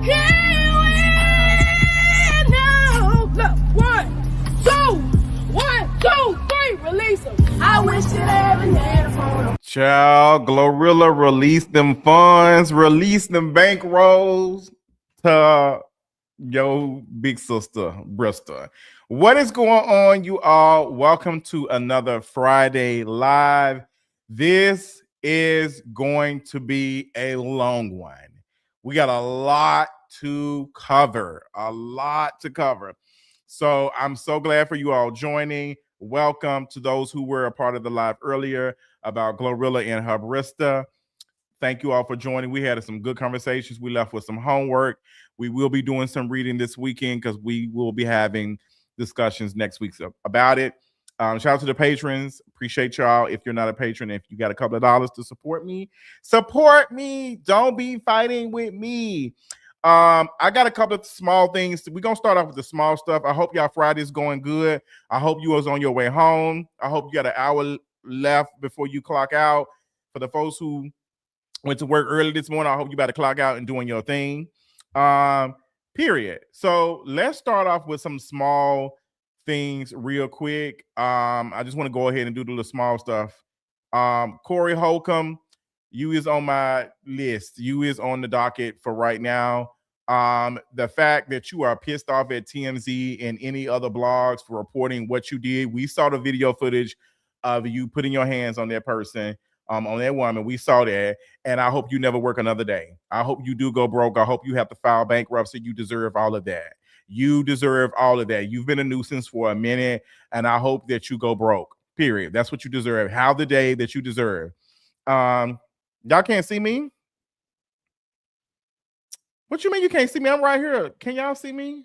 Can't win now. Look, 1, 2, 3, release them. I wish that every had a phone. Child, Glorilla released them funds, released them bankrolls to your big sister, Bristol. What is going on, you all? Welcome to another Friday Live. This is going to be a long one. We got a lot to cover, So I'm so glad for you all joining. Welcome to those who were a part of the live earlier about Glorilla and her barista. Thank you all for joining. We had some good conversations. We left with some homework. We will be doing some reading this weekend because we will be having discussions next week about it. Shout out to the patrons. Appreciate y'all. If you're not a patron, if you got a couple of dollars to support me. Don't be fighting with me. I got a couple of small things. We're going to start off with the small stuff. I hope y'all Friday's going good. I hope you was on your way home. I hope you got an hour left before you clock out. For the folks who went to work early this morning, I hope you about to clock out and doing your thing. Period. So let's start off with some small things real quick. I just want to go ahead and do the little small stuff. Corey Holcomb, you is on my list. You is on the docket for right now. The fact that you are pissed off at TMZ and any other blogs for reporting what you did. We saw the video footage of you putting your hands on that person, on that woman. We saw that, and I hope you never work another day. I hope you do go broke. I hope you have to file bankruptcy. You deserve all of that. You deserve all of that. You've been a nuisance for a minute, and I hope that you go broke. Period. That's what you deserve. Have the day that you deserve. Y'all can't see me? What you mean you can't see me? I'm right here. Can y'all see me?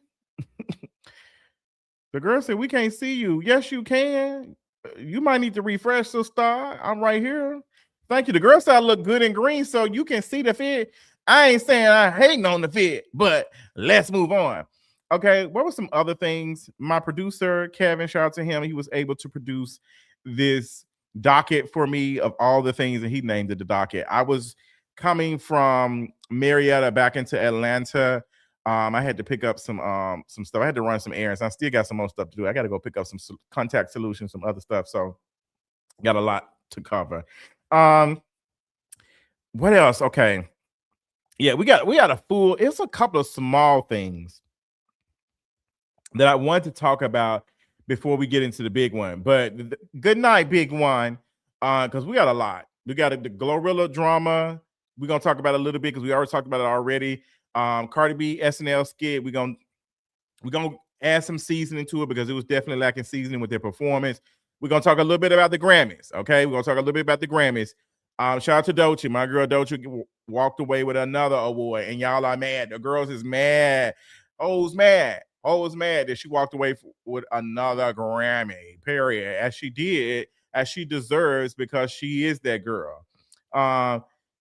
The girl said we can't see you. Yes, you can. You might need to refresh, sister. I'm right here. Thank you. The girl said I look good in green, so you can see the fit. I ain't saying I hating on the fit, but let's move on. Okay, what were some other things? My producer, Kevin, shout out to him. He was able to produce this docket for me of all the things, and he named it the docket. I was coming from Marietta back into Atlanta. I had to pick up some stuff. I had to run some errands. I still got some more stuff to do. I got to go pick up some contact solutions, some other stuff. So got a lot to cover. What else? Okay. Yeah, we got a full, it's a couple of small things that I want to talk about before we get into the big one. But good night, big one, because we got a lot. We got the Glorilla drama. We're going to talk about it a little bit because we already talked about it already. Cardi B SNL skit. We're gonna add some seasoning to it because it was definitely lacking seasoning with their performance. We're gonna talk a little bit about the Grammys. Okay, we're gonna talk a little bit about the Grammys. Shout out to Doechii. My girl Doechii walked away with another award, and y'all are mad. The girls is mad. O's mad that she walked away with another Grammy. Period. As she did, as she deserves, because she is that girl.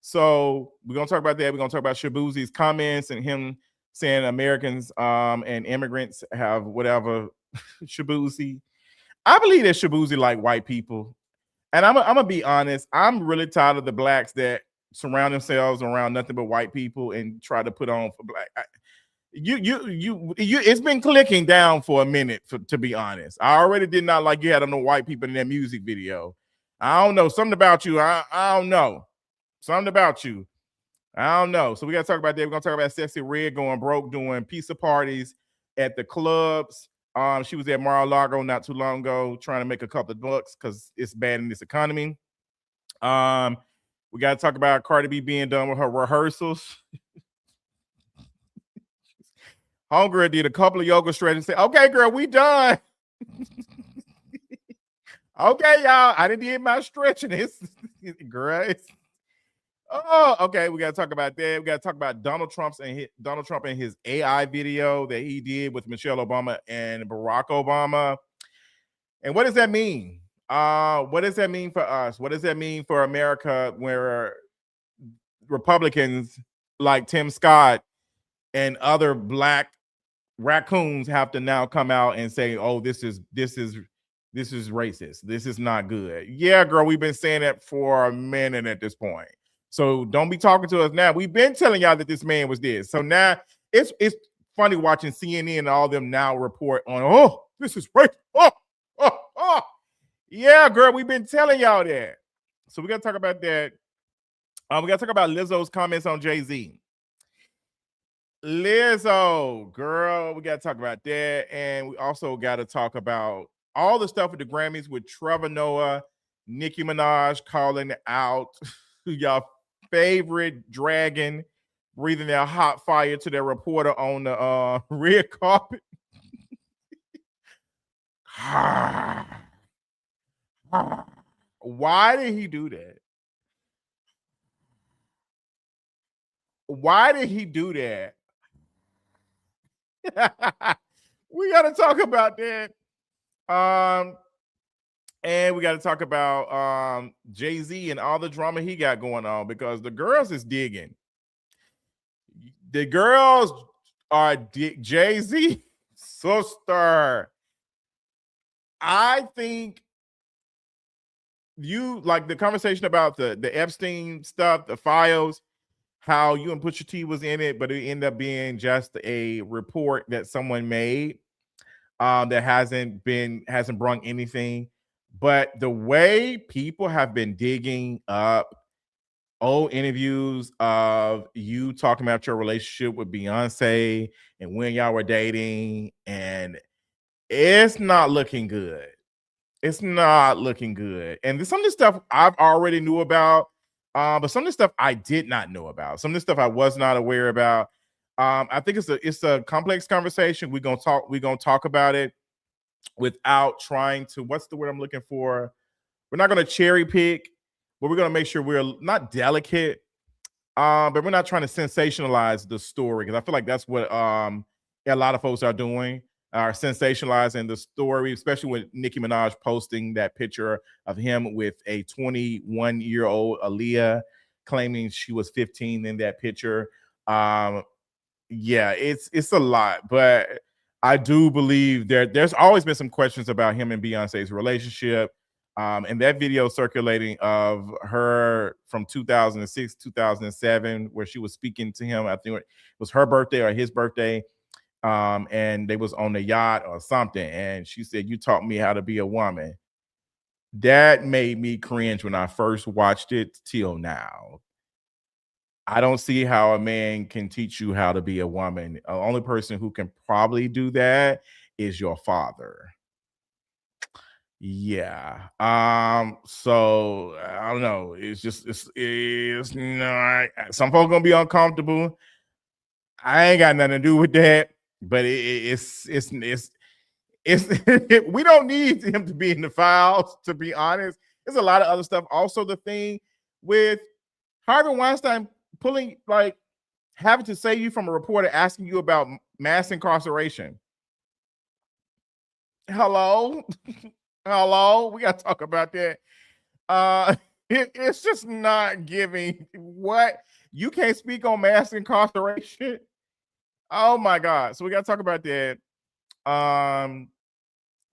So we're going to talk about that. We're going to talk about Shabuzzi's comments and him saying Americans and immigrants have whatever. Shaboozey. I believe that Shaboozey like white people. And I'm going to be honest. I'm really tired of the blacks that surround themselves around nothing but white people and try to put on for black. It's been clicking down for a minute, to be honest. I already did not like you had no white people in that music video. I don't know. Something about you. I don't know. Something about you. I don't know. So we got to talk about that. We're going to talk about Sexy Red going broke, doing pizza parties at the clubs. She was at Mar-a-Lago not too long ago trying to make a couple of bucks because it's bad in this economy. We got to talk about Cardi B being done with her rehearsals. Homegirl did a couple of yoga stretches and said, okay, girl, we done. Okay, y'all. I didn't did my stretching. It's great. Oh, okay. We got to talk about that. We got to talk about Donald Trump and his AI video that he did with Michelle Obama and Barack Obama. And what does that mean? What does that mean for us? What does that mean for America, where Republicans like Tim Scott and other black raccoons have to now come out and say, "Oh, this is racist. This is not good." Yeah, girl, we've been saying that for a minute at this point. So don't be talking to us now. We've been telling y'all that this man was this. So now it's funny watching CNN and all them now report on, oh, this is right. Oh. Yeah, girl, we've been telling y'all that. So we got to talk about that. We got to talk about Lizzo's comments on Jay-Z. Lizzo, girl, we got to talk about that. And we also got to talk about all the stuff with the Grammys with Trevor Noah, Nicki Minaj calling out y'all favorite dragon, breathing their hot fire to their reporter on the red carpet. Why did he do that? Why did he do that? We got to talk about that. And we got to talk about Jay-Z and all the drama he got going on, because the girls is digging. The girls are Jay-Z sister. I think you like the conversation about the Epstein stuff, the files, how you and Pusha T was in it, but it ended up being just a report that someone made that hasn't brought anything. But the way people have been digging up old interviews of you talking about your relationship with Beyonce and when y'all were dating, and it's not looking good. It's not looking good. And some of the stuff I've already knew about, but some of the stuff I did not know about. Some of the stuff I was not aware about. I think it's a complex conversation. We're gonna talk about it without trying to, what's the word I'm looking for? We're not gonna cherry pick, but we're gonna make sure we're not delicate, but we're not trying to sensationalize the story, because I feel like that's what a lot of folks are doing. Are sensationalizing the story, especially with Nicki Minaj posting that picture of him with a 21-year-old Aaliyah, claiming she was 15 in that picture. Yeah, it's a lot, but I do believe there's always been some questions about him and Beyonce's relationship. And that video circulating of her from 2006, 2007, where she was speaking to him, I think it was her birthday or his birthday. And they was on the yacht or something, and she said, "You taught me how to be a woman." That made me cringe when I first watched it till now. I don't see how a man can teach you how to be a woman. The only person who can probably do that is your father. Yeah. So I don't know. It's not. Some folks gonna be uncomfortable. I ain't got nothing to do with that. But it's we don't need him to be in the files, to be honest. There's a lot of other stuff. Also, the thing with Harvey Weinstein having to save you from a reporter asking you about mass incarceration. Hello? Hello? We got to talk about that. It's just not giving. What? You can't speak on mass incarceration? Oh my God. So we got to talk about that.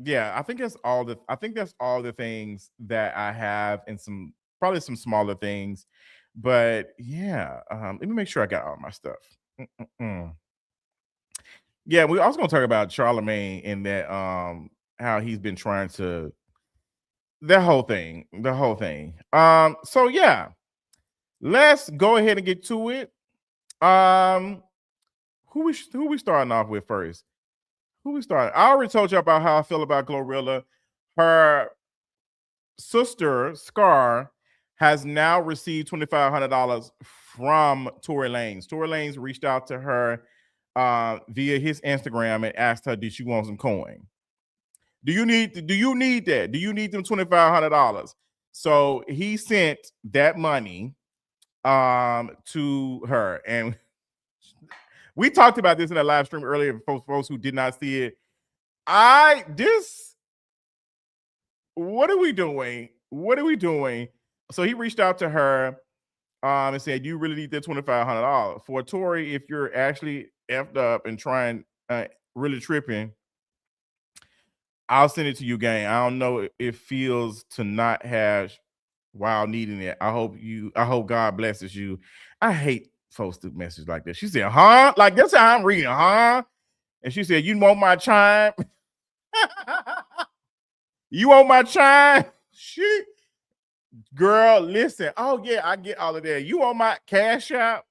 Yeah, I think that's all the things that I have, and probably some smaller things. But yeah, let me make sure I got all my stuff. Yeah, we also gonna talk about Charlemagne and that how he's been trying to the whole thing. So yeah, let's go ahead and get to it. Who we starting off with first? Who we starting? I already told you about how I feel about Glorilla. Her sister, Scar, has now received $2,500 from Tory Lanez. Tory Lanez reached out to her via his Instagram and asked her, did she want some coin? Do you need that? Do you need them $2,500? So he sent that money to her. And we talked about this in a live stream earlier for folks who did not see it. What are we doing? So he reached out to her and said, you really need that $2,500. For Tory, if you're actually effed up and trying really tripping, I'll send it to you, gang. I don't know if it feels to not have while needing it. I hope God blesses you. I hate posted a message like that. She said, huh? Like that's how I'm reading, huh? And she said, you want my chime? You want my chime? Shit. Girl, listen. Oh, yeah, I get all of that. You want my cash app?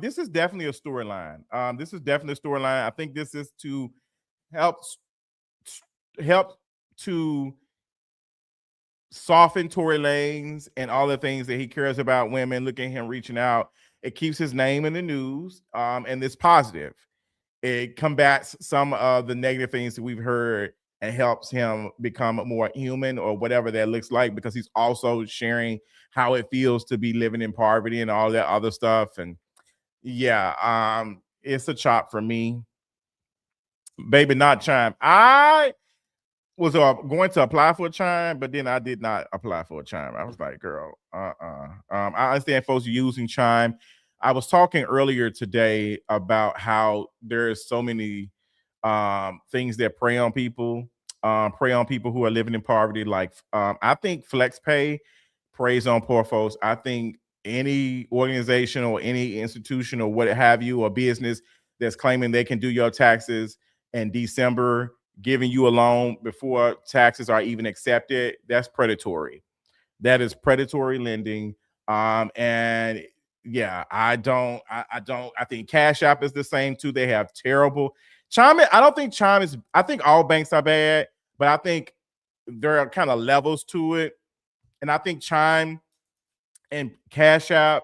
This is definitely a storyline. This is definitely a storyline. I think this is to help help to soften Tory Lanez and all the things that he cares about women. Look at him reaching out. It keeps his name in the news, and it's positive. It combats some of the negative things that we've heard and helps him become more human or whatever that looks like, because he's also sharing how it feels to be living in poverty and all that other stuff. And yeah, it's a chop for me. Baby, not chime. I was going to apply for a chime, but then I did not apply for a chime. I was like, girl, I understand folks using chime. I was talking earlier today about how there's so many things that prey on people who are living in poverty. Like I think flex pay preys on poor folks. I think any organization or any institution or what have you, or business that's claiming they can do your taxes in December, giving you a loan before taxes are even accepted, that's predatory. That is predatory lending. And yeah, I think Cash App is the same too. They have terrible Chime. I don't think Chime is, I think all banks are bad, but I think there are kind of levels to it. And I think Chime and Cash App,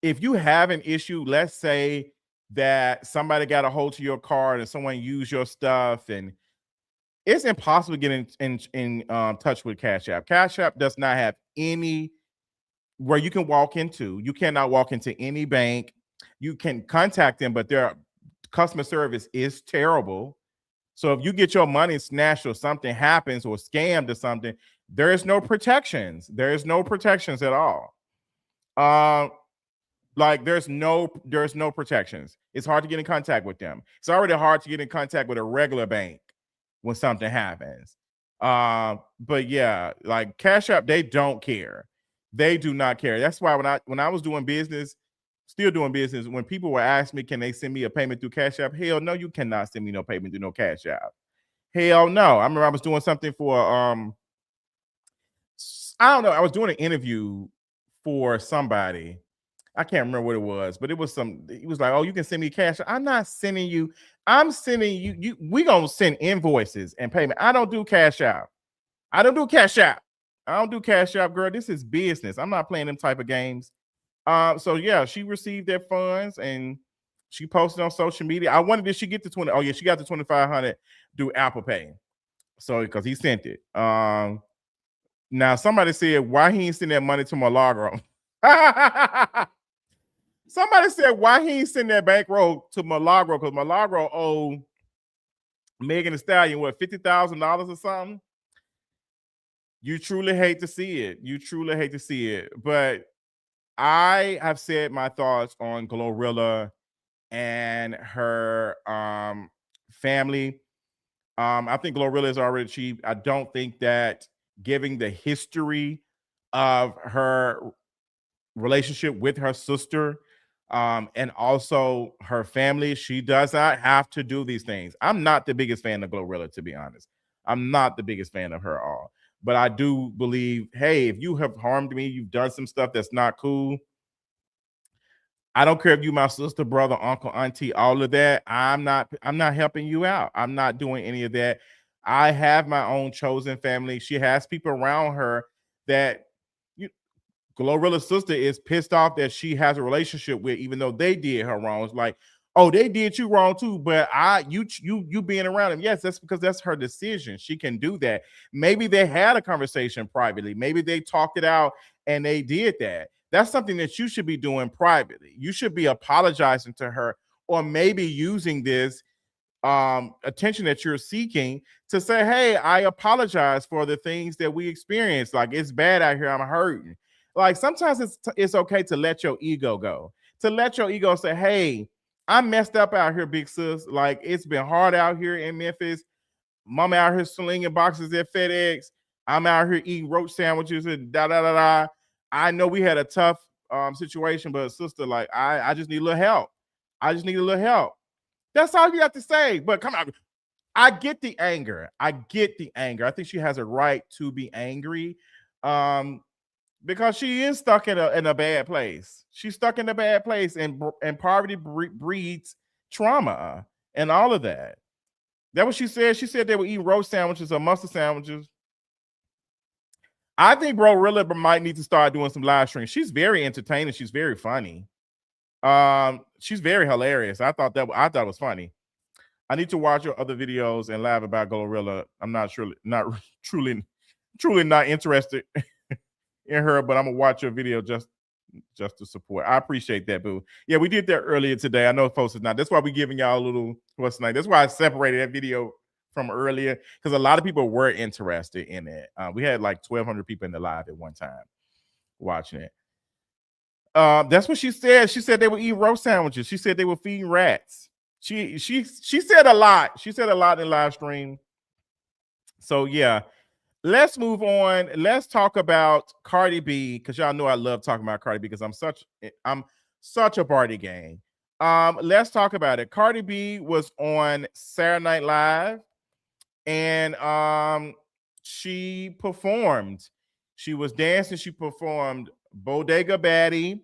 if you have an issue, let's say that somebody got a hold to your card and someone used your stuff, and it's impossible to get in touch with Cash App. Cash App does not have any where you can walk into. You cannot walk into any bank. You can contact them, but their customer service is terrible. So if you get your money snatched or something happens or scammed or something, there is no protections. There is no protections at all. Like there's no protections. It's hard to get in contact with them. It's already hard to get in contact with a regular bank when something happens. But yeah, like Cash App, they don't care. They do not care. That's why when I was doing business, still doing business, when people were asking me, can they send me a payment through Cash App? Hell no, you cannot send me no payment through no Cash App. Hell no. I remember I was doing something for I don't know, I was doing an interview for somebody. I can't remember what it was, but it was he was like, oh, you can send me cash. I'm not sending you. I'm sending you. We gonna send invoices and payment. I don't do Cash App. I don't do Cash App. I don't do Cash App, girl. This is business. I'm not playing them type of games. So yeah, she received their funds and she posted on social media. I wondered, did she get the 20? Oh yeah, she got the 2,500 through Apple Pay. So because he sent it. Now somebody said, why he ain't send that money to Milagro? Somebody said, why he ain't send that bankroll to Milagro? Because Milagro owed Megan Thee Stallion, what, $50,000 or something? You truly hate to see it. You truly hate to see it. But I have said my thoughts on Glorilla and her family. I think Glorilla is already achieved. I don't think that giving the history of her relationship with her sister and also her family, she does not have to do these things. I'm not the biggest fan of Glorilla, to be honest. I'm not the biggest fan of her all. But I do believe, hey, if you have harmed me, you've done some stuff that's not cool. I don't care if you my sister, brother, uncle, auntie, all of that. I'm not helping you out. I'm not doing any of that. I have my own chosen family. She has people around her that Glorilla's sister is pissed off that she has a relationship with, even though they did her wrong. It's like, oh, they did you wrong too, but you being around him. Yes, that's because that's her decision. She can do that. Maybe they had a conversation privately. Maybe they talked it out and they did that. That's something that you should be doing privately. You should be apologizing to her, or maybe using this attention that you're seeking to say, hey, I apologize for the things that we experienced. Like, it's bad out here. I'm hurting. Like, sometimes it's okay to let your ego go. To let your ego say, hey, I messed up out here, big sis. Like, it's been hard out here in Memphis. Mama out here slinging boxes at FedEx. I'm out here eating roach sandwiches and da da da da. I know we had a tough situation, but sister, like I just need a little help. I just need a little help. That's all you have to say. But come on, I get the anger. I get the anger. I think she has a right to be angry, because she is stuck in a bad place. She's stuck in a bad place, and poverty breeds trauma and all of that. That's what she said. She said they would eat roast sandwiches or mustard sandwiches. I think BROrilla might need to start doing some live streams. She's very entertaining. She's very funny. She's very hilarious. I thought it was funny. I need to watch your other videos and laugh about Glorilla. I'm not truly not interested in her, but I'm gonna watch your video just to support. I appreciate that, boo. Yeah, we did that earlier today. I know folks is not. That's why we're giving y'all a little what's tonight. That's why I separated that video from earlier, because a lot of people were interested in it. We had like 1,200 people in the live at one time watching it. That's what she said. She said they would eat roast sandwiches. She said they would feed rats. She said a lot. She said a lot in the live stream. So yeah, let's move on. Let's talk about Cardi B, because y'all know I love talking about Cardi B because I'm such a party gang. Let's talk about it. Cardi B was on Saturday Night Live, and she performed. She was dancing. She performed Bodega Baddie,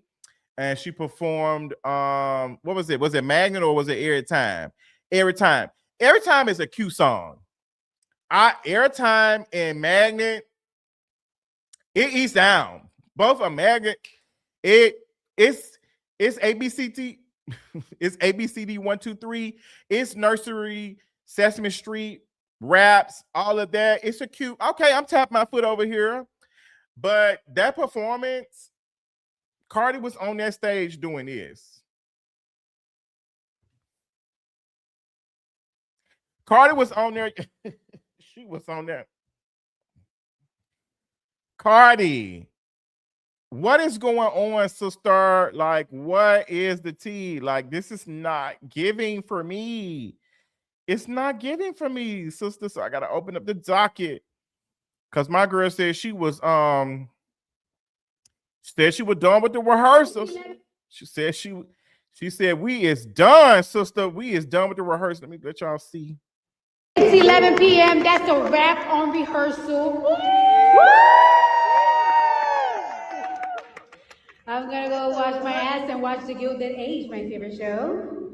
and she performed what was it? Was it Magnet or was it Every Time? Every Time. Every Time is a cute song. Every Time and Magnet, it eats down. Both are Magnet. It's ABCD. It's ABCD 1, 2, 3. It's Nursery, Sesame Street, Raps, all of that. It's a cute. Okay, I'm tapping my foot over here. But that performance, Cardi was on that stage doing this. Cardi was on there. She was on there. Cardi, what is going on, sister? Like, what is the tea? Like, this is not giving for me. It's not giving for me, sister. So I gotta open up the docket. Because my girl said she was done with the rehearsals. She said we is done, sister. We is done with the rehearsal. Let me let y'all see. It's 11 p.m. That's a wrap on rehearsal. Woo! I'm gonna go wash my ass and watch The Gilded Age, my favorite show.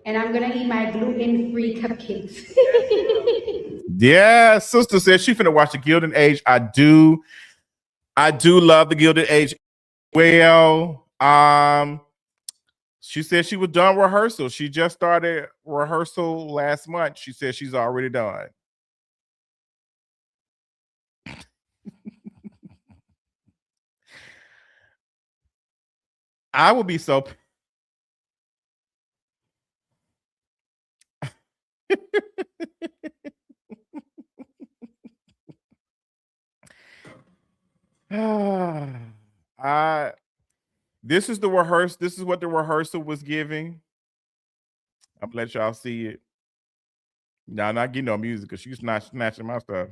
And I'm gonna eat my gluten-free cupcakes. Yeah, sister said she finna watch The Gilded Age. I do love The Gilded Age. Well, she said she was done rehearsal. She just started rehearsal last month. She said she's already done. I would be so. This is the rehearsal. This is what the rehearsal was giving. I'm gonna let y'all see it. Y'all not getting no music because she's not snatching my stuff.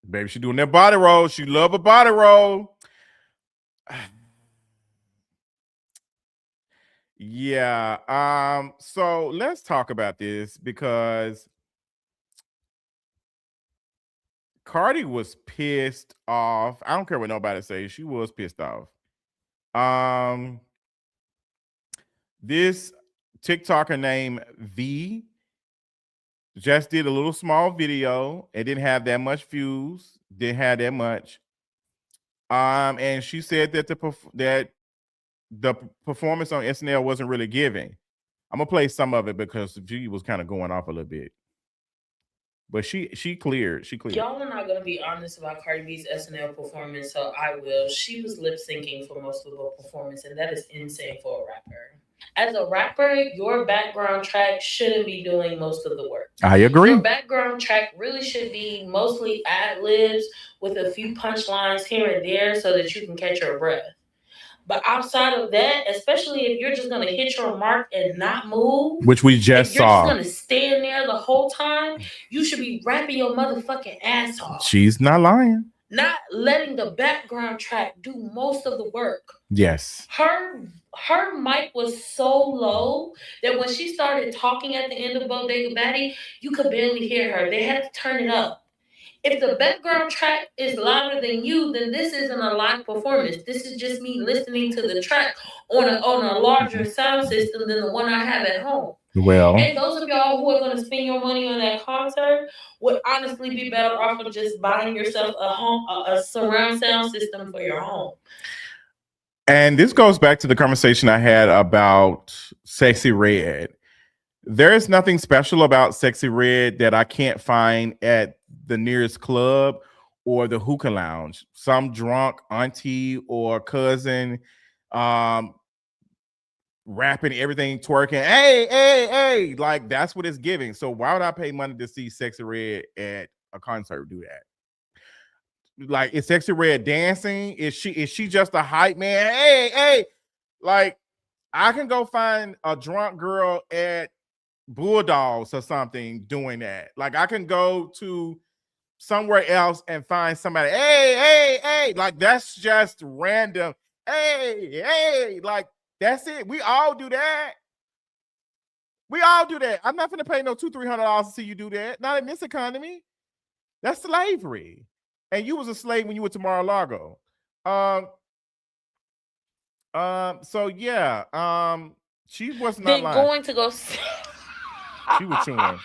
Baby, she doing that body roll. She love a body roll. Yeah. So let's talk about this because Cardi was pissed off. I don't care what nobody says. She was pissed off. This TikToker named V just did a little small video. It didn't have that much views. Didn't have that much. And she said that the performance on SNL wasn't really giving. I'm gonna play some of it because G was kind of going off a little bit. But she cleared. Y'all are not gonna be honest about Cardi B's SNL performance, so I will. She was lip syncing for most of the performance, and that is insane for a rapper. As a rapper, your background track shouldn't be doing most of the work. I agree. Your background track really should be mostly ad libs with a few punchlines here and there so that you can catch your breath. But outside of that, especially if you're just gonna hit your mark and not move, which we just if you're just saw. gonna stand there the whole time, you should be rapping your motherfucking ass off. She's not lying. Not letting the background track do most of the work. Yes. Her mic was so low that when she started talking at the end of Bodega Batty, you could barely hear her. They had to turn it up. If the background track is louder than you, then this isn't a live performance. This is just me listening to the track on a larger sound system than the one I have at home. Well, and those of y'all who are going to spend your money on that concert would honestly be better off of just buying yourself a surround sound system for your home. And this goes back to the conversation I had about Sexy Red. There is nothing special about Sexy Red that I can't find at the nearest club or the hookah lounge. Some drunk auntie or cousin rapping everything, twerking, hey, like that's what it's giving. So why would I pay money to see Sexy Red at a concert do that? Like, is Sexy Red dancing? Is she just a hype man? Hey, like I can go find a drunk girl at Bulldogs or something doing that. Like I can go to somewhere else and find somebody, hey, like that's just random. Hey, like that's it. We all do that. I'm not gonna pay no $200-300 to see you do that. Not in this economy. That's slavery. And you was a slave when you went to Mar-a-Lago. So yeah. She was not lying. Going to go. She was chewing.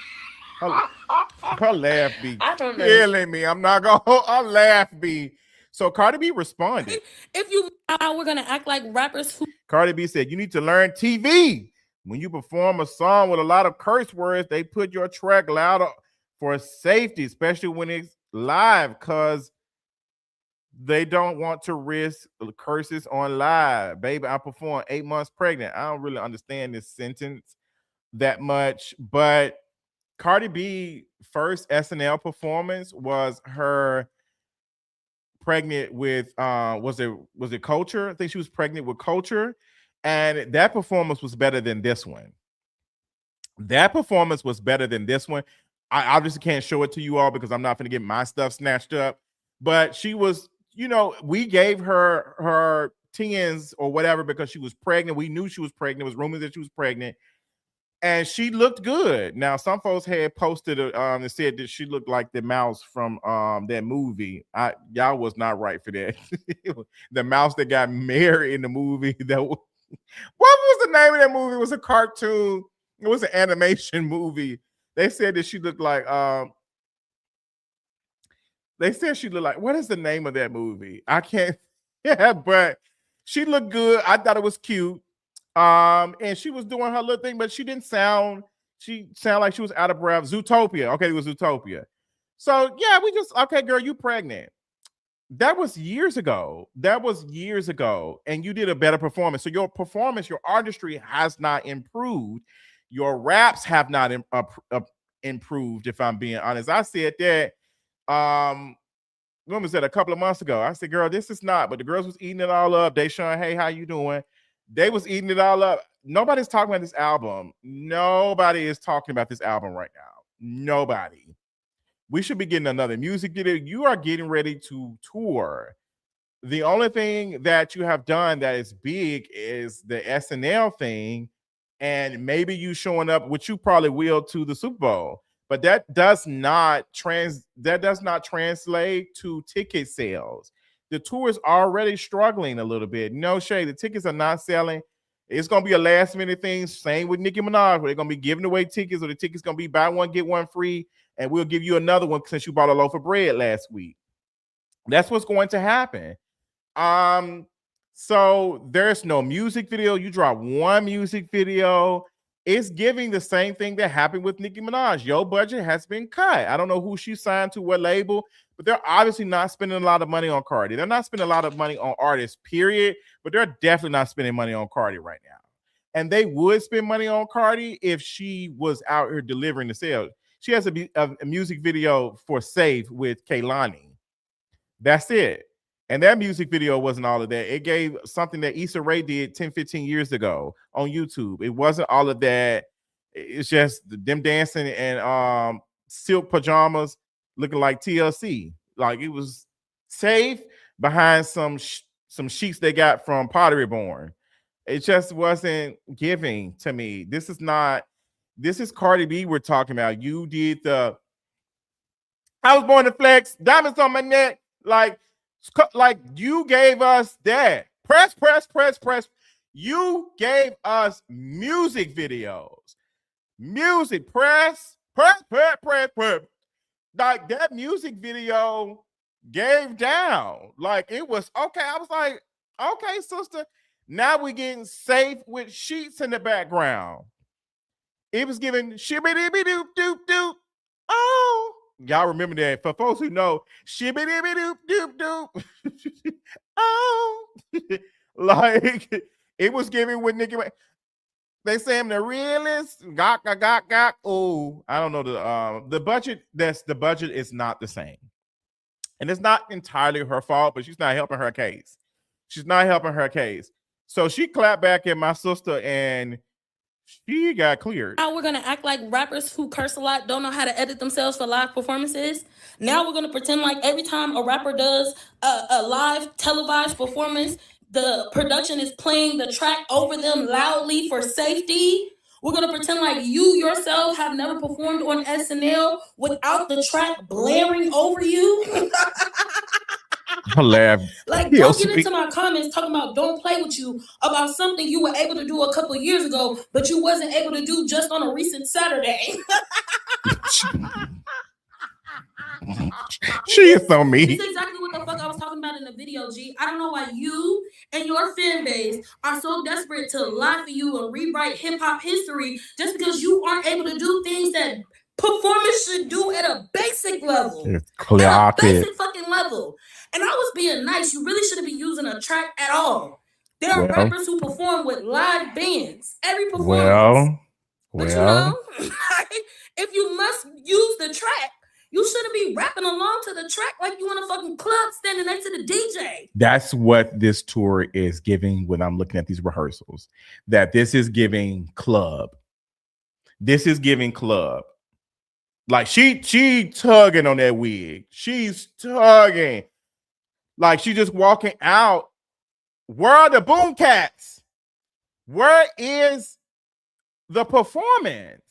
Her laugh be killing me. I'm not gonna. Her laugh be. So Cardi B responded. If you we're gonna act like rappers who. Cardi B said, you need to learn TV. When you perform a song with a lot of curse words, they put your track louder for safety, especially when it's live, because they don't want to risk curses on live. Baby, I performed 8 months pregnant. I don't really understand this sentence that much, but Cardi B first SNL performance was her pregnant with was it Culture? I think she was pregnant with Culture, and that performance was better than this one. I obviously can't show it to you all because I'm not going to get my stuff snatched up, but she was, we gave her tens or whatever because she was pregnant. We knew she was pregnant. It was rumors that she was pregnant. And she looked good. Now, some folks had posted and said that she looked like the mouse from that movie. Y'all was not right for that. The mouse that got married in the movie. What was the name of that movie? It was a cartoon. It was an animation movie. They said that she looked like. They said she looked like. What is the name of that movie? I can't. Yeah, but she looked good. I thought it was cute. And she was doing her little thing, but she sounded like she was out of breath. Zootopia. Okay, it was Zootopia. So yeah, okay, girl, you pregnant. That was years ago. And you did a better performance. So your performance, your artistry has not improved. Your raps have not improved, if I'm being honest. I said that, when was that, a couple of months ago? I said, girl, this is not, but the girls was eating it all up. They showing, hey, how you doing? They was eating it all up. Nobody's talking about this album. Nobody is talking about this album right now. Nobody. We should be getting another music video. You are getting ready to tour. The only thing that you have done that is big is the SNL thing, and maybe you showing up, which you probably will, to the Super Bowl. But that does not translate to ticket sales. The tour is already struggling a little bit. No shade. The tickets are not selling. It's going to be a last minute thing. Same with Nicki Minaj, where they're going to be giving away tickets, or the tickets going to be buy one, get one free. And we'll give you another one since you bought a loaf of bread last week. That's what's going to happen. So there's no music video. You drop one music video. It's giving the same thing that happened with Nicki Minaj. Your budget has been cut. I don't know who she signed to, what label, but they're obviously not spending a lot of money on Cardi. They're not spending a lot of money on artists, period, but they're definitely not spending money on Cardi right now. And they would spend money on Cardi if she was out here delivering the sales. She has a music video for Safe with Kehlani. That's it. And that music video wasn't all of that. It gave something that Issa Rae did 10, 15 years ago on YouTube. It wasn't all of that. It's just them dancing and silk pajamas looking like TLC. Like it was safe behind some sheets they got from Pottery Barn. It just wasn't giving to me. This is Cardi B we're talking about. You did the I was born to flex, diamonds on my neck, like you gave us that. Press. You gave us music videos. Music, press. Like that music video gave down. Like it was okay. I was like, okay, sister. Now we're getting safe with sheets in the background. It was giving shibbity doop doop doop. Oh, y'all remember that? For folks who know, shibbity doop doop doop. Oh, like it was giving with Nicki. They say I'm the realest. Gok. Oh, I don't know the budget. The budget is not the same, and it's not entirely her fault. But she's not helping her case. So she clapped back at my sister, and she got cleared. Now we're gonna act like rappers who curse a lot don't know how to edit themselves for live performances. Now we're gonna pretend like every time a rapper does a live televised performance, the production is playing the track over them loudly for safety. We're gonna pretend like you yourself have never performed on SNL without the track blaring over you. I laugh. Like, don't get into my comments talking about don't play with you about something you were able to do a couple of years ago, but you wasn't able to do just on a recent Saturday. She is so mean. This is exactly what the fuck I was talking about in the video, G. I don't know why you and your fan base are so desperate to lie for you and rewrite hip-hop history just because you aren't able to do things that performers should do at a basic level. It's clear. At a basic fucking level. And I was being nice. You really shouldn't be using a track at all. There are rappers who perform with live bands. Every performance. But you know, if you must use the track, you shouldn't be rapping along to the track like you in a fucking club standing next to the DJ. That's what this tour is giving when I'm looking at these rehearsals. That this is giving club. Like she tugging on that wig. She's tugging. Like she just walking out. Where are the boom cats? Where is the performance?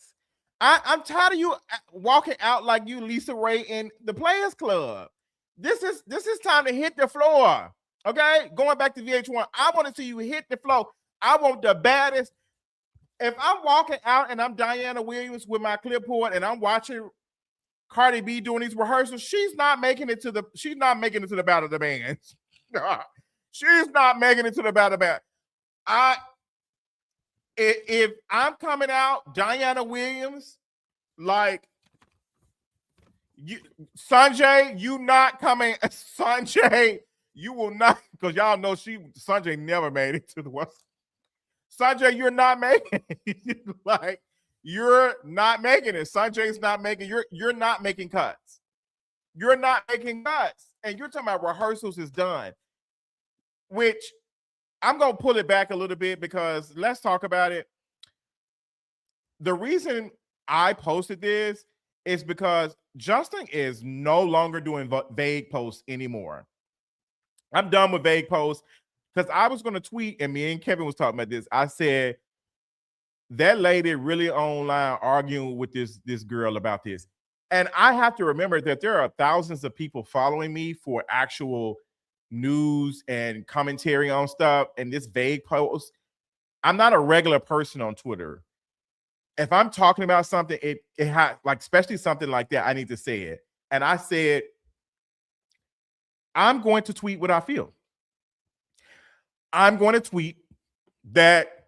I'm tired of you walking out like you Lisa Ray in the Players Club. This is time to hit the floor. Okay, going back to VH1. I want to see you hit the floor. I want the baddest. If I'm walking out and I'm Diana Williams with my clipboard and I'm watching Cardi B doing these rehearsals, she's not making it to the Battle of the Bands. She's not making it to the Battle of the Bands. If I'm coming out, Diana Williams, like you, Sanjay, you not coming. Sanjay, you will not, because y'all know Sanjay never made it to the West. Sanjay, you're not making it. Like, you're not making it. Sanjay's not making, you're not making cuts. You're not making cuts. And you're talking about rehearsals is done. Which I'm going to pull it back a little bit because let's talk about it. The reason I posted this is because Justin is no longer doing vague posts anymore. I'm done with vague posts because I was going to tweet, and me and Kevin was talking about this. I said, that lady really online arguing with this girl about this. And I have to remember that there are thousands of people following me for actual news and commentary on stuff, and this vague post. I'm not a regular person on Twitter. If I'm talking about something, it has, like, especially something like that, I need to say it. And I said, I'm going to tweet what I feel. I'm going to tweet that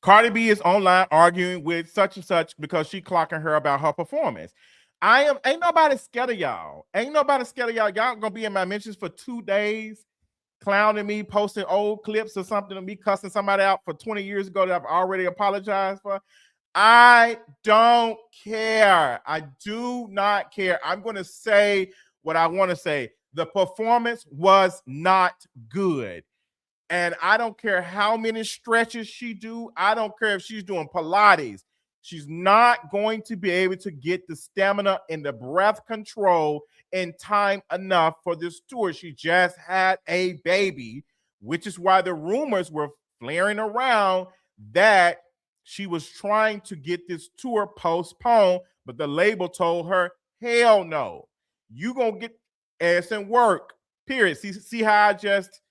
Cardi B is online arguing with such and such because she clocking her about her performance. Ain't nobody scared of y'all. Y'all gonna be in my mentions for 2 days, clowning me, posting old clips or something of me cussing somebody out for 20 years ago that I've already apologized for. I don't care. I do not care. I'm gonna say what I want to say. The performance was not good. And I don't care how many stretches she do. I don't care if she's doing Pilates. She's not going to be able to get the stamina and the breath control in time enough for this tour. She just had a baby, which is why the rumors were flaring around that she was trying to get this tour postponed, but the label told her, hell no. You gonna get ass and work, period. See how I just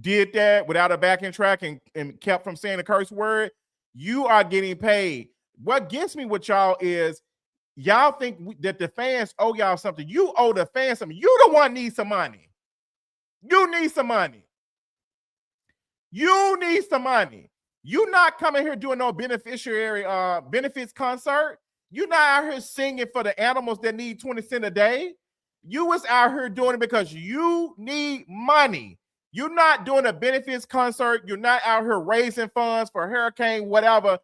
did that without a backing track and kept from saying the curse word? You are getting paid. What gets me with y'all is y'all think that the fans owe y'all something. You owe the fans something. You the one need some money. You need some money. You need some money. You not coming here doing no beneficiary benefits concert. You not out here singing for the animals that need 20 cents a day. You was out here doing it because you need money. You're not doing a benefits concert. You're not out here raising funds for hurricane, whatever.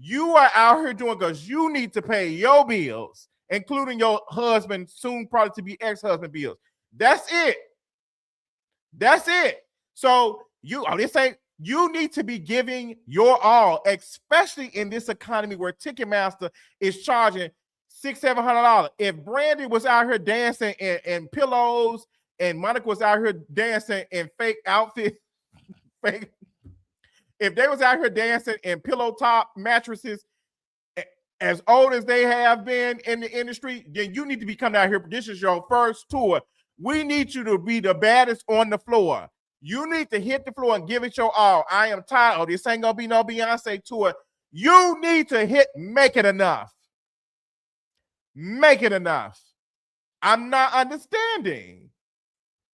You are out here doing because you need to pay your bills, including your husband, soon probably to be ex-husband bills. That's it. That's it. So you need to be giving your all, especially in this economy where Ticketmaster is charging $600-700. If Brandy was out here dancing in pillows and Monica was out here dancing in fake outfits, if they was out here dancing in pillow top mattresses as old as they have been in the industry, then you need to be coming out here. This is your first tour. We need you to be the baddest on the floor. You need to hit the floor and give it your all. I am tired. Oh, this ain't gonna be no Beyonce tour. You need to make it enough. Make it enough. I'm not understanding.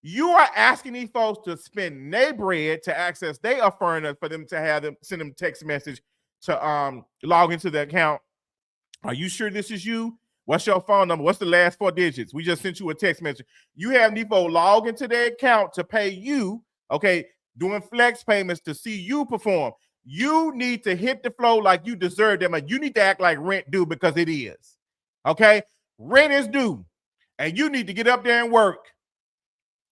You are asking these folks to spend their bread to access their affirmative for them to have them send them text message to log into the account. Are you sure this is you? What's your phone number? What's the last 4 digits? We just sent you a text message. You have these folks log into their account to pay you, okay, doing flex payments to see you perform. You need to hit the flow like you deserve them. You need to act like rent due because it is. Okay? Rent is due. And you need to get up there and work.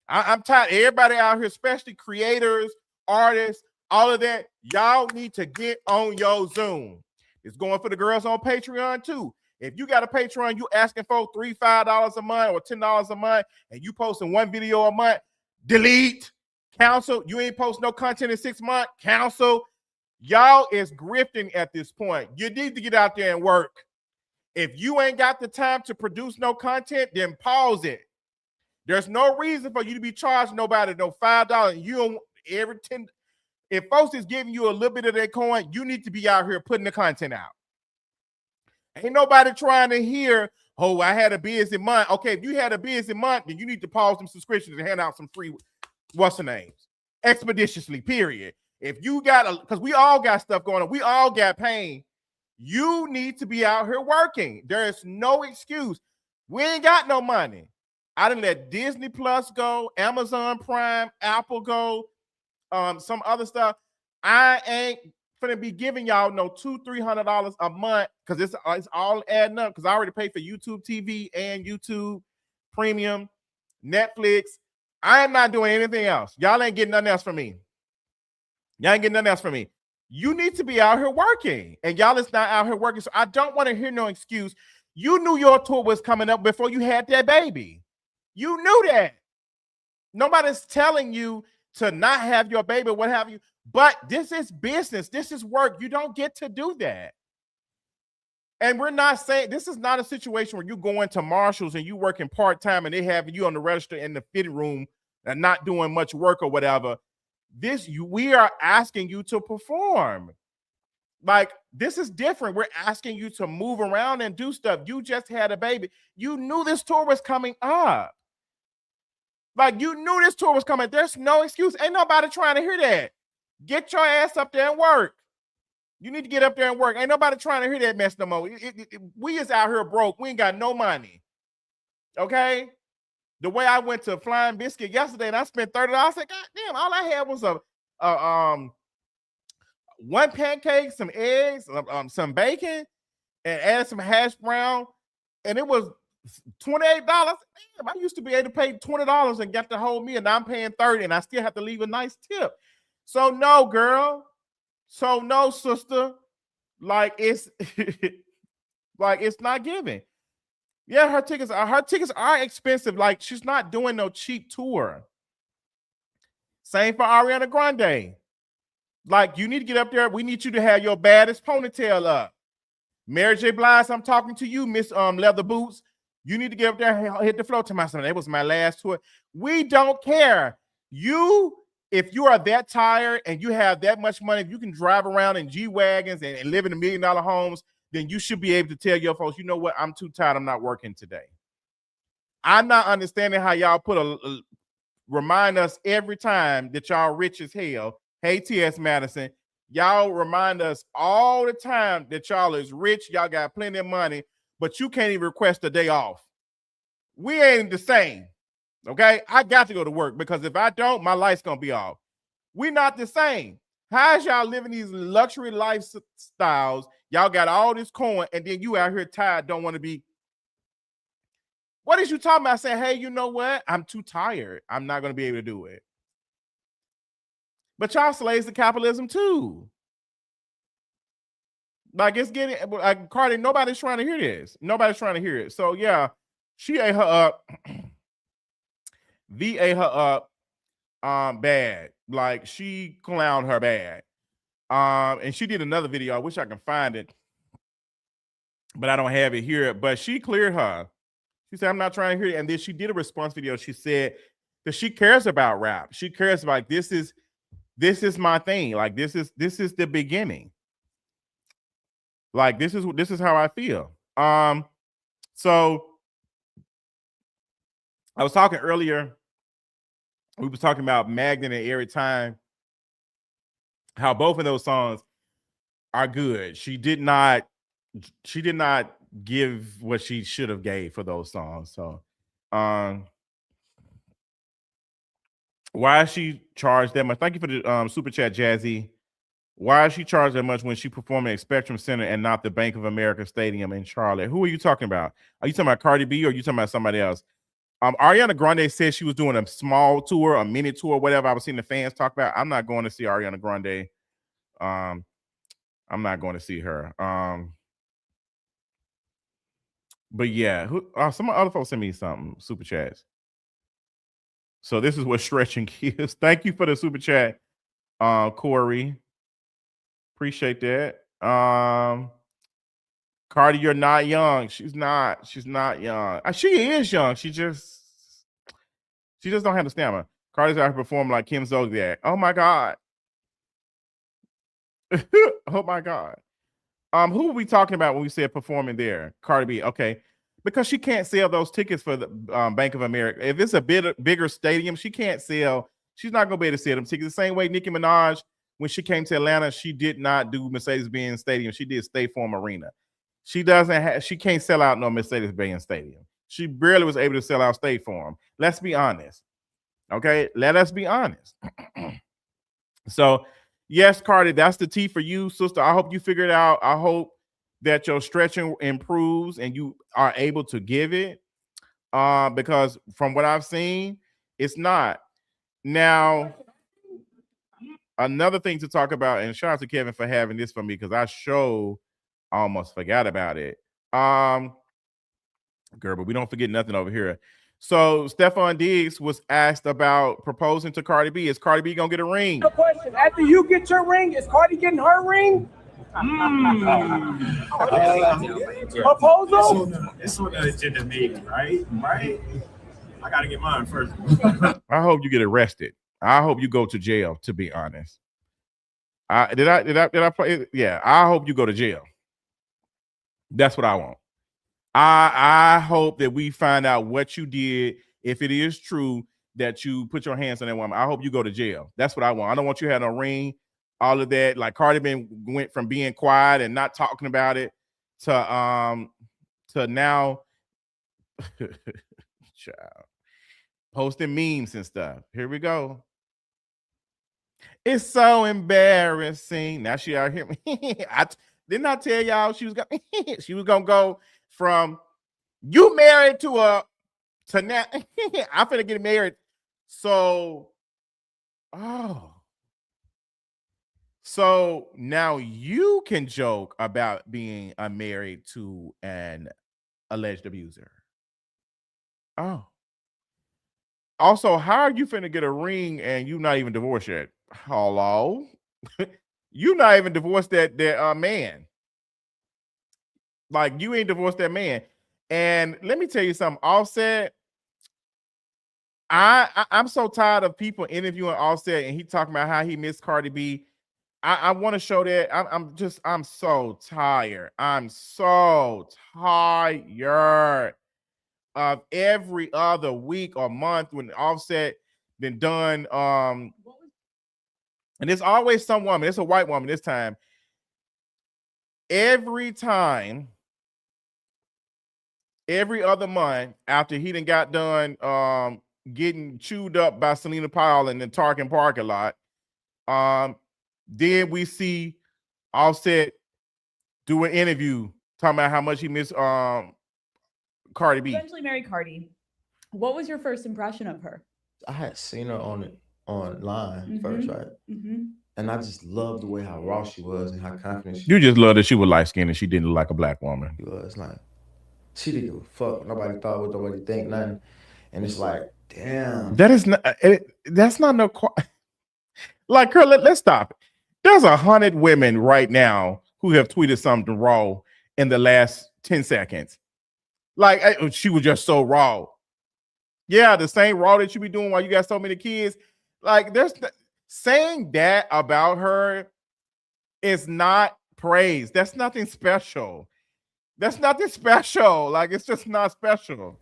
I'm tired. Everybody out here, especially creators, artists, all of that, y'all need to get on your Zoom. It's going for the girls on Patreon too. If you got a Patreon, you asking folks $3, $5 a month or $10 a month, and you posting 1 video a month, delete, cancel. You ain't post no content in 6 months, cancel. Y'all is grifting at this point. You need to get out there and work. If you ain't got the time to produce no content, then pause it. There's no reason for you to be charging nobody no $5. You don't every 10. If folks is giving you a little bit of their coin, you need to be out here putting the content out. Ain't nobody trying to hear, oh, I had a busy month. Okay, if you had a busy month, then you need to pause some subscriptions and hand out some free, what's the names? Expeditiously, period. If you got because we all got stuff going on. We all got pain. You need to be out here working. There is no excuse. We ain't got no money. I didn't let Disney Plus go, Amazon Prime, Apple go, some other stuff. I ain't gonna be giving y'all no $200-300 a month because it's all adding up. Because I already paid for YouTube TV and YouTube Premium, Netflix. I am not doing anything else. Y'all ain't getting nothing else from me. Y'all ain't getting nothing else from me. You need to be out here working, and y'all is not out here working. So I don't want to hear no excuse. You knew your tour was coming up before you had that baby. You knew that. Nobody's telling you to not have your baby, what have you. But this is business. This is work. You don't get to do that. And we're not saying this is not a situation where you go into Marshall's and you working part-time and they have you on the register in the fitting room and not doing much work or whatever. We are asking you to perform. Like, this is different. We're asking you to move around and do stuff. You just had a baby. You knew this tour was coming up. Like, you knew this tour was coming. There's no excuse. Ain't nobody trying to hear that. Get your ass up there and work. You need to get up there and work. Ain't nobody trying to hear that mess no more. We is out here broke. We ain't got no money. Okay? The way I went to Flying Biscuit yesterday and I spent $30, I said, God damn, all I had was one pancake, some eggs, some bacon, and added some hash brown. And it was $28. Damn, I used to be able to pay $20 and get the whole meal. Now I'm paying $30 and I still have to leave a nice tip. So no, girl. So no, sister. Like it's like it's not giving. Yeah, her tickets are expensive. Like she's not doing no cheap tour. Same for Ariana Grande. Like you need to get up there. We need you to have your baddest ponytail up. Mary J. Blige, I'm talking to you, Miss Leather Boots. You need to get up there and hit the floor to my son. That was my last tour. We don't care. If you are that tired and you have that much money, if you can drive around in G-Wagons and live in $1 million homes, then you should be able to tell your folks, you know what, I'm too tired, I'm not working today. I'm not understanding how y'all remind us every time that y'all rich as hell. Hey, T.S. Madison, y'all remind us all the time that y'all is rich, y'all got plenty of money, but you can't even request a day off. We ain't the same, okay? I got to go to work because if I don't, my life's going to be off. We're not the same. How is y'all living these luxury lifestyles? Y'all got all this coin, and then you out here tired, don't want to be. What is you talking about? Saying, hey, you know what? I'm too tired. I'm not going to be able to do it. But y'all slaves to capitalism too. Like it's getting like Cardi, nobody's trying to hear this. Nobody's trying to hear it. So yeah, she ate her up. V ate her up bad. Like she clowned her bad. And she did another video. I wish I can find it, but I don't have it here. But she cleared her. She said, I'm not trying to hear it. And then she did a response video. She said that she cares about rap. She cares about this is my thing. Like this is the beginning. Like this is how I feel. So I was talking earlier. We was talking about Magnet and Every Time. How both of those songs are good. She did not give what she should have gave for those songs. So why is she charged that much? Thank you for the super chat, Jazzy. Why is she charged that much when she performing at Spectrum Center and not the Bank of America Stadium in Charlotte? Who are you talking about? Are you talking about Cardi B or are you talking about somebody else? Ariana Grande said she was doing a small tour, a mini tour, whatever. I was seeing the fans talk about. I'm not going to see Ariana Grande. I'm not going to see her. But yeah, some other folks sent me something, super chats. So this is what stretching is. Thank you for the super chat, Corey. Appreciate that. Cardi, you're not young. She's not young. She is young. She just don't have the stamina. Cardi's out here performing like Kim Zolciak. Oh my God. Oh my God. Who are we talking about when we said performing there? Cardi B. Okay. Because she can't sell those tickets for the Bank of America. If it's a bigger stadium, she can't sell. She's not going to be able to sell them tickets. The same way Nicki Minaj, when she came to Atlanta, she did not do Mercedes-Benz Stadium. She did State Farm Arena. She can't sell out no Mercedes-Benz Stadium. She barely was able to sell out State Farm. Let's be honest. Okay? Let us be honest. So, yes, Cardi, that's the tea for you, sister. I hope you figure it out. I hope that your stretching improves and you are able to give it. Because from what I've seen, it's not. Now, another thing to talk about, and shout out to Kevin for having this for me because I almost forgot about it. Girl, but we don't forget nothing over here. So Stephon Diggs was asked about proposing to Cardi B. Is Cardi B gonna get a ring? The question: after you get your ring, is Cardi getting her ring? Proposal? It's on the agenda, maybe, right? Right? I gotta get mine first. I hope you get arrested. I hope you go to jail. To be honest, did I play? Yeah, I hope you go to jail. That's what I want. I hope that we find out what you did. If it is true that you put your hands on that woman, I hope you go to jail. That's what I want. I don't want you to have no ring, all of that. Like Cardi went from being quiet and not talking about it to now child, posting memes and stuff. Here we go. It's so embarrassing. Now she out here. Didn't I tell y'all she was gonna go from, You married to now. I'm finna get married. So, so now you can joke about being married to an alleged abuser. Oh. Also, how are you finna get a ring and you not even divorced yet? Hello? You not even divorced that man. Like, you ain't divorced that man. And let me tell you something. Offset, I'm so tired of people interviewing Offset and he talking about how he missed Cardi B. I want to show that. I'm so tired. I'm so tired of every other week or month when Offset been done. And it's always some woman. It's a white woman this time. Every time, every other month after he done got done getting chewed up by Selena Powell in the Tarkin parking lot, then we see Offset do an interview talking about how much he missed Cardi B. Eventually married Cardi. What was your first impression of her? I had seen her online first, right? And I just loved the way how raw she was and how confident she You just love that she was light skinned and she didn't look like a black woman. was. Like, she didn't give a fuck. Nobody thought what nobody think, nothing. And it's like, damn. That is not, that's not no, like, girl, let's stop it. There's 100 women right now who have tweeted something raw in the last 10 seconds. Like, she was just so raw. Yeah, the same raw that you be doing while you got so many kids. Like, there's saying that about her is not praise. That's nothing special. That's nothing special. Like, it's just not special.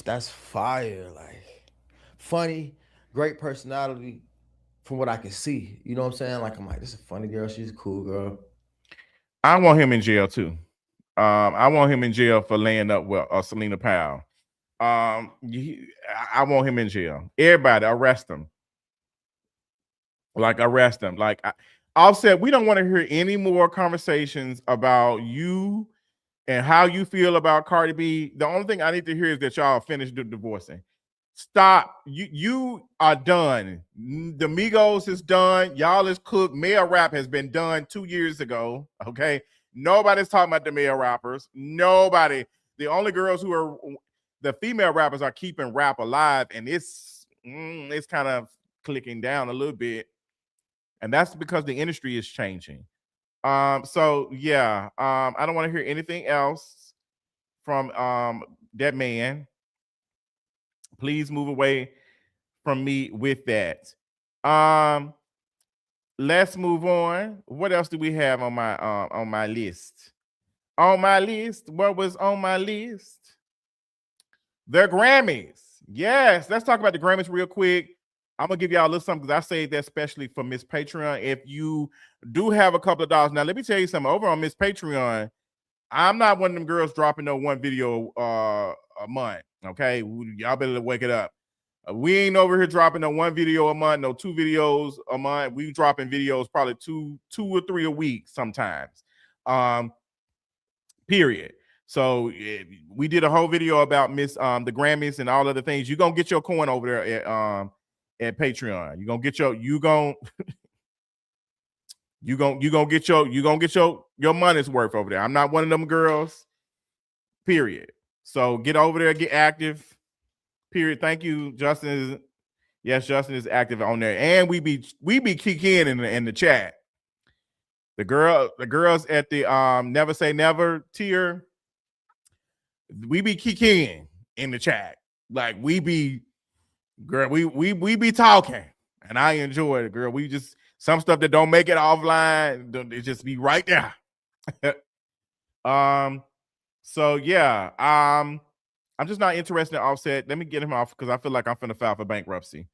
That's fire. Like, funny, great personality from what I can see. You know what I'm saying? Like, I'm like, this is a funny girl. She's a cool girl. I want him in jail too. I want him in jail for laying up with Selena Powell. I want him in jail. Everybody arrest him. Like, arrest him. Like, Offset, we don't want to hear any more conversations about you and how you feel about Cardi B. The only thing I need to hear is that y'all finished divorcing. Stop. You are done. The Migos is done. Y'all is cooked. Male rap has been done 2 years ago. Okay. Nobody's talking about the male rappers. Nobody. The only girls who are the female rappers are keeping rap alive, and it's kind of clicking down a little bit. And that's because the industry is changing. So yeah, I don't want to hear anything else from that man. Please move away from me with that. Let's move on. What else do we have on my list? On my list, what was on my list? The Grammys. Yes, let's talk about the Grammys real quick. I'm gonna give y'all a little something because I saved that especially for Miss Patreon. If you do have a couple of dollars, now let me tell you something. Over on Miss Patreon, I'm not one of them girls dropping no one video a month. Okay, y'all better wake it up. We ain't over here dropping no one video a month, no 2 videos a month. We dropping videos probably two or 3 a week sometimes. Period. So we did a whole video about the Grammys and all of the things. You're gonna get your coin over there at Patreon. You're gonna get your money's worth over there. I'm not one of them girls. Period. So get over there, get active. Period. Thank you, Justin. Justin is active on there, and we be kicking in the chat. The girls at the Never Say Never tier, we be kicking in the chat. Like, we be talking, and I enjoy it, girl. We just some stuff that don't make it offline, it just be right there. So yeah, I'm just not interested in Offset. Let me get him off because I feel like I'm finna file for bankruptcy.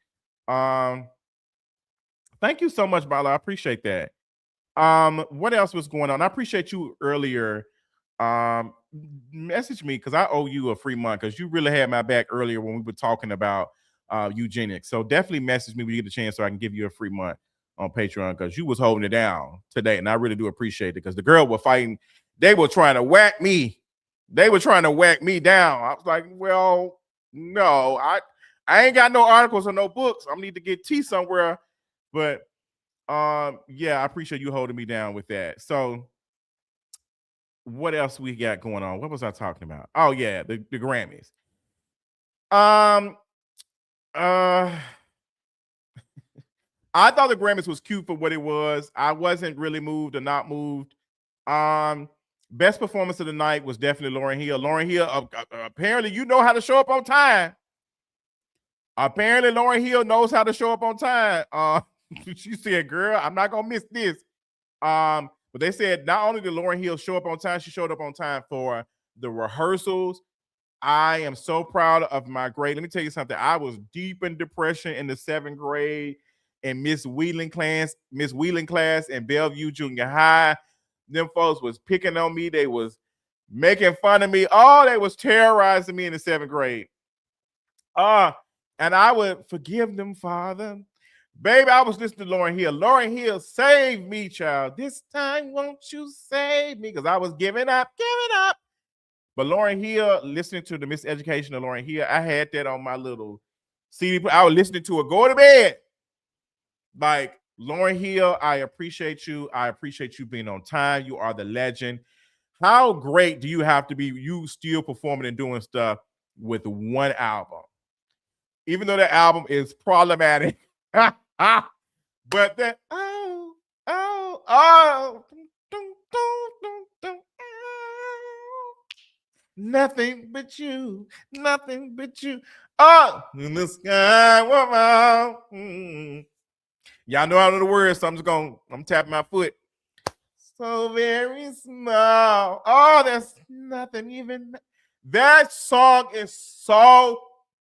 Thank you so much, Bala. I appreciate that. What else was going on? I appreciate you earlier. Message me because I owe you a free month because you really had my back earlier when we were talking about eugenics. So definitely message me when you get a chance so I can give you a free month on Patreon because you was holding it down today, and I really do appreciate it because the girl were fighting. They were trying to whack me They were trying to whack me down. I was like, well, no, I ain't got no articles or no books. I need to get tea somewhere. But yeah, I appreciate you holding me down with that. So what else we got going on? What was I talking about? Oh yeah, the Grammys. I thought the Grammys was cute for what it was. I wasn't really moved or not moved. Best performance of the night was definitely Lauryn Hill. Lauryn Hill, apparently you know how to show up on time. Apparently Lauryn Hill knows how to show up on time. She said, girl, I'm not gonna miss this. But they said not only did Lauryn Hill show up on time, she showed up on time for the rehearsals. I am so proud of my grade. Let me tell you something. I was deep in depression in the 7th grade in Miss Wheeling class in Bellevue Junior High. Them folks was picking on me. They was making fun of me. Oh, they was terrorizing me in the 7th grade. And I would forgive them, Father. Baby, I was listening to Lauryn Hill. Lauryn Hill, save me, child. This time, won't you save me? Because I was giving up. But Lauryn Hill, listening to the Miseducation of Lauryn Hill, I had that on my little CD. I was listening to it, go to bed. Like, Lauryn Hill, I appreciate you. I appreciate you being on time. You are the legend. How great do you have to be, you still performing and doing stuff with one album? Even though the album is problematic. But that, nothing but you, nothing but you. Oh, in the sky, woman. Y'all know I know the words, so I'm tapping my foot. So very small. Oh, there's nothing even. That song is so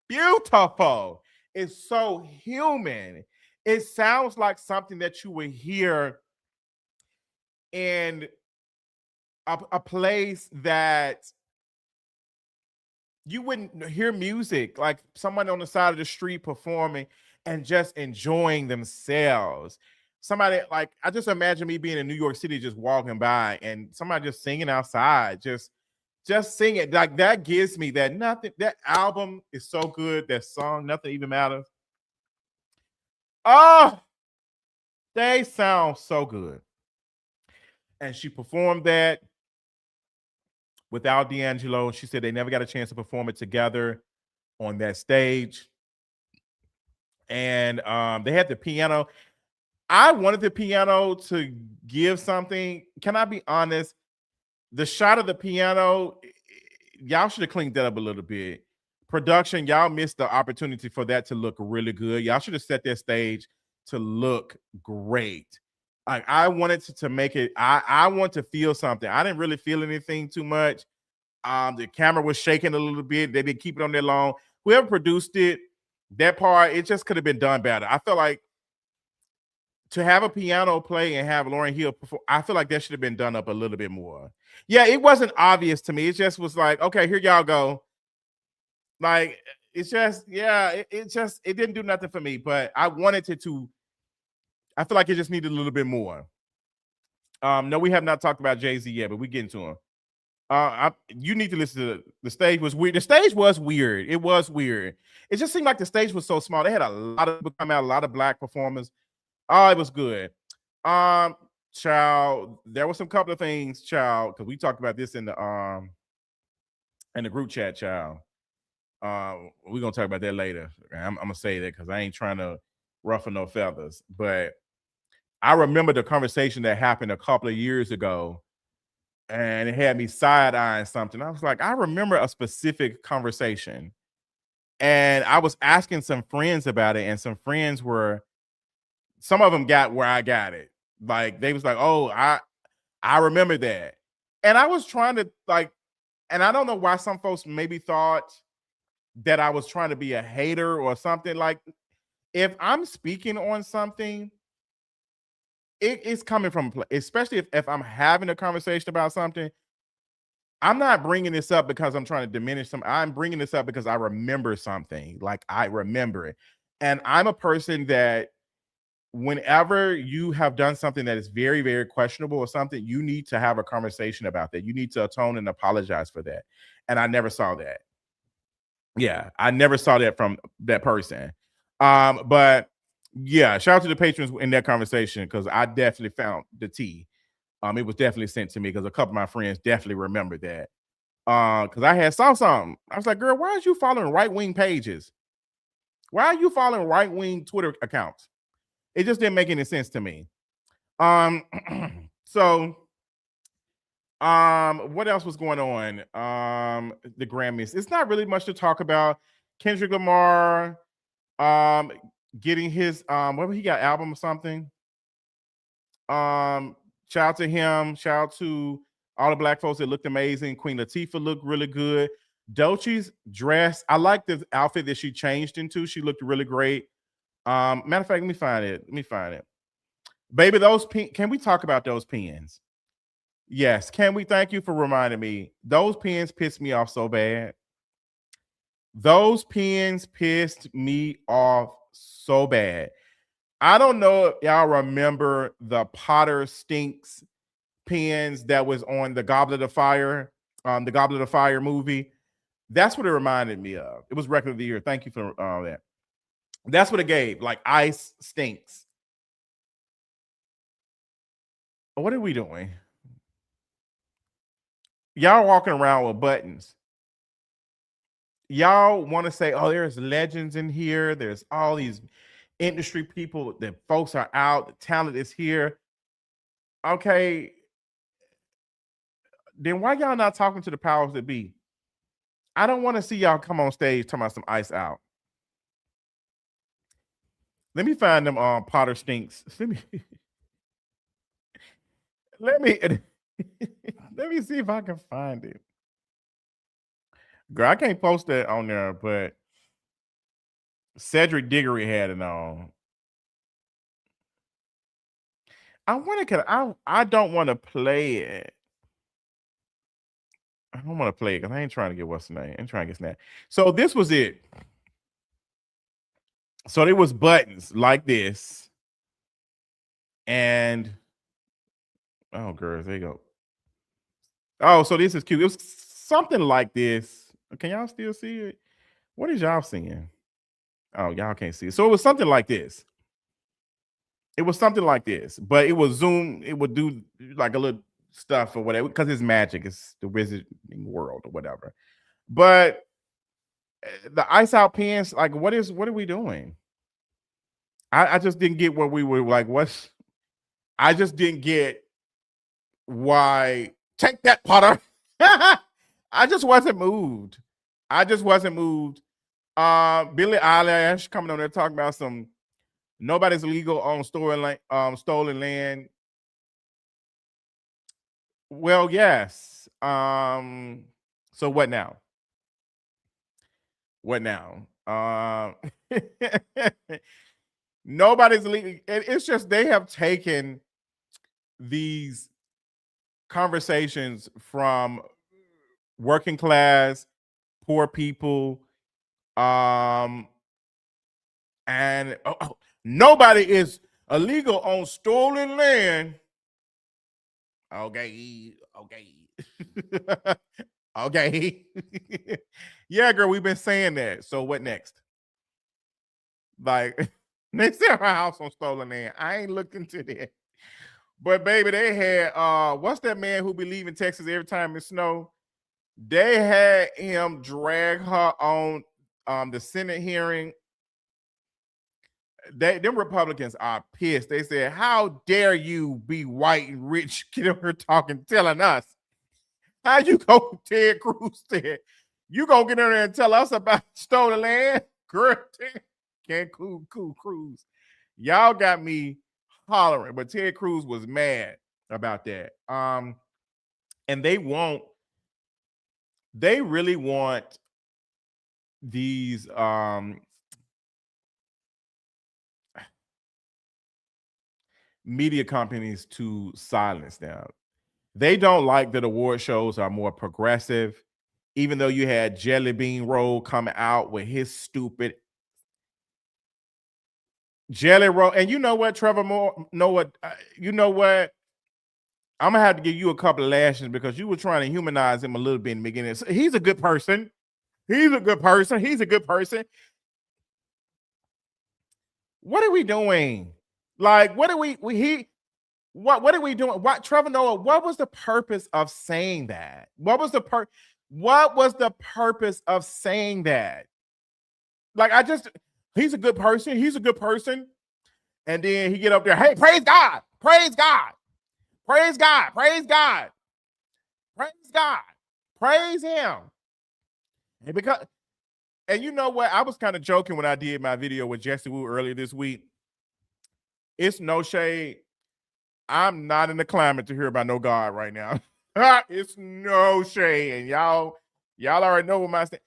beautiful. It's so human. It sounds like something that you would hear in a place that you wouldn't hear music, like someone on the side of the street performing and just enjoying themselves. Somebody, like, I just imagine me being in New York City, just walking by and somebody just singing outside, just sing it. Like, that gives me that nothing. That album is so good. That song, Nothing Even Matters. Oh, they sound so good. And she performed that without D'Angelo. She said they never got a chance to perform it together on that stage. And they had the piano. I wanted the piano to give something. Can I be honest? The shot of the piano, y'all should have cleaned that up a little bit. Production, y'all missed the opportunity for that to look really good. Y'all should have set that stage to look great. Like, I wanted to make it, I want to feel something. I didn't really feel anything too much. The camera was shaking a little bit. They didn't keep it on there long. Whoever produced it, that part, it just could have been done better. I felt like to have a piano play and have Lauryn Hill perform, I feel like that should have been done up a little bit more. Yeah, it wasn't obvious to me. It just was like, okay, here y'all go. Like, it's just, yeah, it didn't do nothing for me, but I wanted it to, I feel like it just needed a little bit more. No, we have not talked about Jay-Z yet, but we get into him. You need to listen to the stage was weird. The stage was weird. It was weird. It just seemed like the stage was so small. They had a lot of people come out, a lot of black performers. Oh, it was good. Child, there was some couple of things, child, because we talked about this in the group chat, child. We're gonna talk about that later. I'm gonna say that because I ain't trying to ruffle no feathers, but I remember the conversation that happened a couple of years ago, and it had me side-eyeing something. I was like, I remember a specific conversation, and I was asking some friends about it, and some friends some of them got where I got it. Like, they was like, oh, I remember that. And I was trying to, like, and I don't know why some folks maybe thought that I was trying to be a hater or something. Like, if I'm speaking on something, it's coming from, especially if I'm having a conversation about something, I'm not bringing this up because I'm trying to diminish something. I'm bringing this up because I remember something. Like, I remember it. And I'm a person that whenever you have done something that is very, very questionable or something, you need to have a conversation about that. You need to atone and apologize for that. And I never saw that. Yeah, I never saw that from that person. But yeah, shout out to the patrons in that conversation because I definitely found the tea. It was definitely sent to me because a couple of my friends definitely remembered that. Because I had saw something. I was like, girl, why are you following right-wing pages? Why are you following right-wing Twitter accounts? It just didn't make any sense to me. So what else was going on? The Grammys. It's not really much to talk about. Kendrick Lamar getting his what he got, album or something. Shout out to him. Shout out to all the black folks that looked amazing. Queen Latifah looked really good. Doechie's dress. I like the outfit that she changed into. She looked really great. Matter of fact, let me find it. Baby, those can we talk about those pens? Yes, can we? Thank you for reminding me. Those pens pissed me off so bad. Those pens pissed me off so bad. I don't know if y'all remember the Potter Stinks pens that was on the Goblet of Fire, the Goblet of Fire movie. That's what it reminded me of. It was Record of the Year. Thank you for that. That's what it gave, like ice stinks. What are we doing? Y'all walking around with buttons. Y'all want to say, oh, there's legends in here. There's all these industry people. The folks are out. The talent is here. Okay. Then why y'all not talking to the powers that be? I don't want to see y'all come on stage talking about some ice out. Let me find them Potter Stinks. Let me see if I can find it. Girl, I can't post that on there, but Cedric Diggory had it on. I don't want to play it. I don't want to play it because I ain't trying to get what's the name. I'm trying to get snapped. So this was it. So there was buttons like this. And oh, girls, there you go. Oh, so this is cute. It was something like this. Can y'all still see it? What is y'all seeing? Oh, y'all can't see it. So it was something like this. It was something like this, but it was zoom. It would do like a little stuff or whatever because it's magic. It's the wizarding world or whatever. But the ice out pens, like, what are we doing? I just didn't get what we were like. I just didn't get why. Take that, Potter. I just wasn't moved. Billie Eilish coming on there talking about some nobody's illegal on stolen land. Well, yes. So what now? What now? Nobody's illegal. It's just they have taken these conversations from working class, poor people, and nobody is illegal on stolen land. Okay. Okay. Yeah, girl, we've been saying that. So what next? Like, they sell her house on stolen land. I ain't looked into that. But baby, they had what's that man who be leaving Texas every time it snow? They had him drag her on the Senate hearing. Them Republicans are pissed. They said, how dare you be white and rich, get over here talking, telling us. How you go, Ted Cruz said, you gonna get in there and tell us about stolen land? Girl, can't cool Cruz. Y'all got me hollering, but Ted Cruz was mad about that. And they really want these media companies to silence them. They don't like that award shows are more progressive, even though you had Jelly Bean Roll coming out with his stupid Jelly Roll. And you know what, Trevor Moore? Know what? You know what? I'm gonna have to give you a couple of lashes because you were trying to humanize him a little bit in the beginning. So he's a good person. He's a good person. He's a good person. What are we doing? Like, what are we what are we doing? What, Trevor Noah, what was the purpose of saying that? What was the purpose of saying that? Like, he's a good person. He's a good person. And then he get up there, hey, praise God, praise God, praise God, praise God, praise God, praise him. And you know what? I was kind of joking when I did my video with Jesse Wu earlier this week. It's no shade. I'm not in the climate to hear about no God right now. It's no shade. And y'all already know what my stand.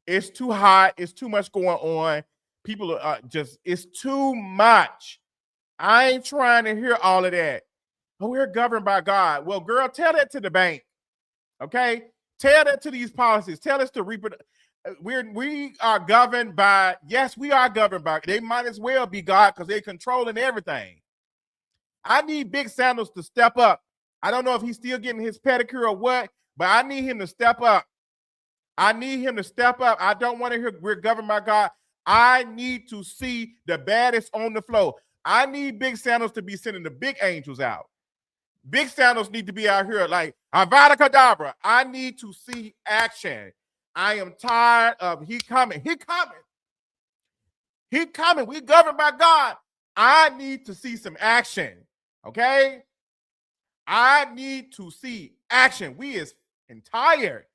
It's too hot. It's too much going on. People are it's too much. I ain't trying to hear all of that. Oh, we're governed by God. Well, girl, tell that to the bank. Okay? Tell that to these policies. Tell us to we are governed by, yes, we are governed by. They might as well be God because they're controlling everything. I need Big Sandals to step up. I don't know if he's still getting his pedicure or what, but I need him to step up. I need him to step up. I don't want to hear we're governed by God. I need to see the baddest on the floor. I need Big Sandals to be sending the big angels out. Big Sandals need to be out here like Avada Kedavra. I need to see action. I am tired of he coming. He coming. He coming. We governed by God. I need to see some action. Okay? I need to see action. We is tired.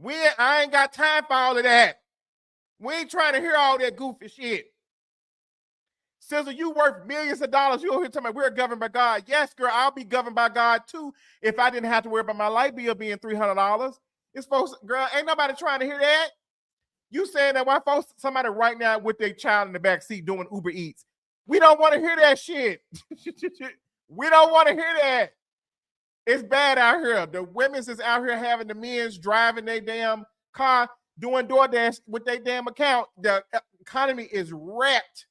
I ain't got time for all of that. We ain't trying to hear all that goofy shit. Sizzle, you worth millions of dollars. You over here talking about we're governed by God. Yes, girl, I'll be governed by God too if I didn't have to worry about my light bill being $300. It's folks, girl, ain't nobody trying to hear that. You saying that why folks, somebody right now with their child in the back seat doing Uber Eats. We don't want to hear that shit. We don't want to hear that. It's bad out here. The women's is out here having the men's driving their damn car, doing DoorDash with their damn account. The economy is wrecked.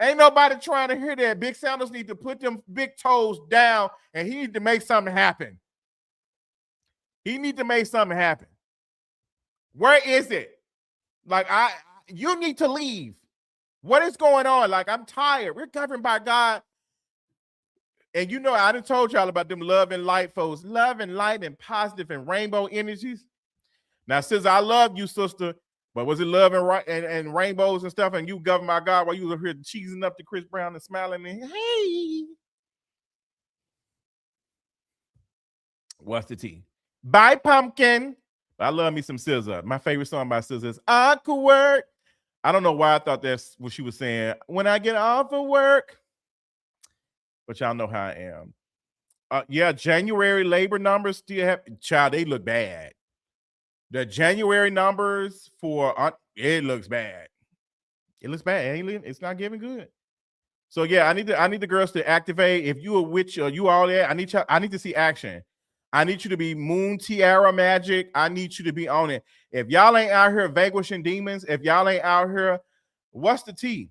Ain't nobody trying to hear that. Big Sanders need to put them big toes down, and he need to make something happen. He need to make something happen. Where is it? Like, you need to leave. What is going on? Like, I'm tired. We're governed by God. And you know, I done told y'all about them love and light folks. Love and light and positive and rainbow energies. Now, sis, I love you, sister. But was it love and rainbows and stuff? And you governed by God while you were here cheesing up to Chris Brown and smiling and hey. What's the tea? Bye, pumpkin. I love me some SZA. My favorite song by SZA is Awkward. I don't know why I thought that's what she was saying. When I get off of work. But y'all know how I am. Yeah, January labor numbers still have, child, they look bad. The January numbers for, it looks bad. It looks bad. It's not giving good. So yeah, I need the girls to activate. If you a witch or you all that, I need to see action. I need you to be Moon Tiara Magic. I need you to be on it. If y'all ain't out here vanquishing demons, if y'all ain't out here, what's the tea?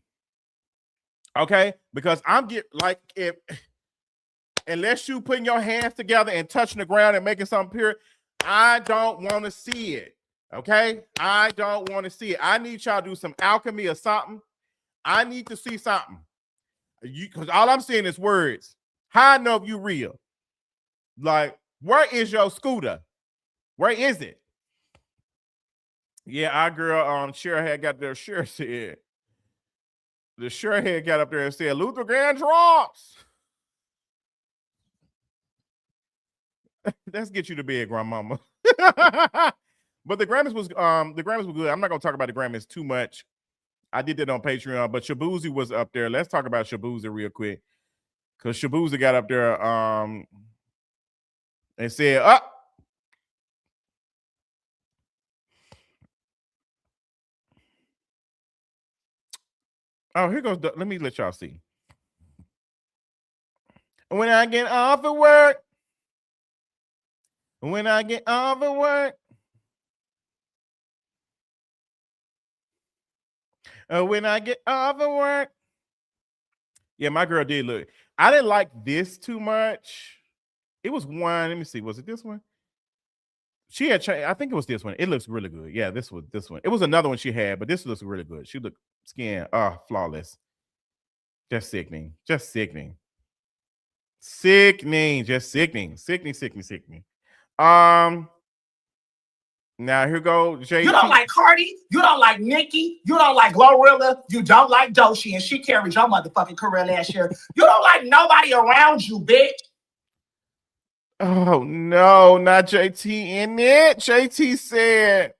Okay, because unless you putting your hands together and touching the ground and making something pure, I don't want to see it. Okay, I don't want to see it. I need y'all to do some alchemy or something. I need to see something. Because all I'm seeing is words. How I know if you real? Like, where is your scooter? Where is it? Yeah, our girl Cher had got there. Cher said. The Cher head got up there and said, Luther Grand drops. Let's get you to bed, grandmama. But the Grammys was good. I'm not gonna talk about the Grammys too much. I did that on Patreon, but Shabuzzi was up there. Let's talk about Shabuzzi real quick. Because Shabuzzi got up there and said, oh, here goes. Let me let y'all see. When I get off of work. When I get off of work. When I get off of work. Yeah, my girl did look. I didn't like this too much. It was one. Let me see. Was it this one? She had I think it was this one. It looks really good. Yeah, this was this one. It was another one she had, but this looks really good. She looked skin flawless. Just sickening. Just sickening. Sickening. Just sickening. Sickening, sickening, sickening. Now here go JT. You don't like Cardi, you don't like Nicki, you don't like Glorilla, you don't like Doshi, and she carried your motherfucking career last year. You don't like nobody around you, bitch. Oh no, not JT in it. JT said,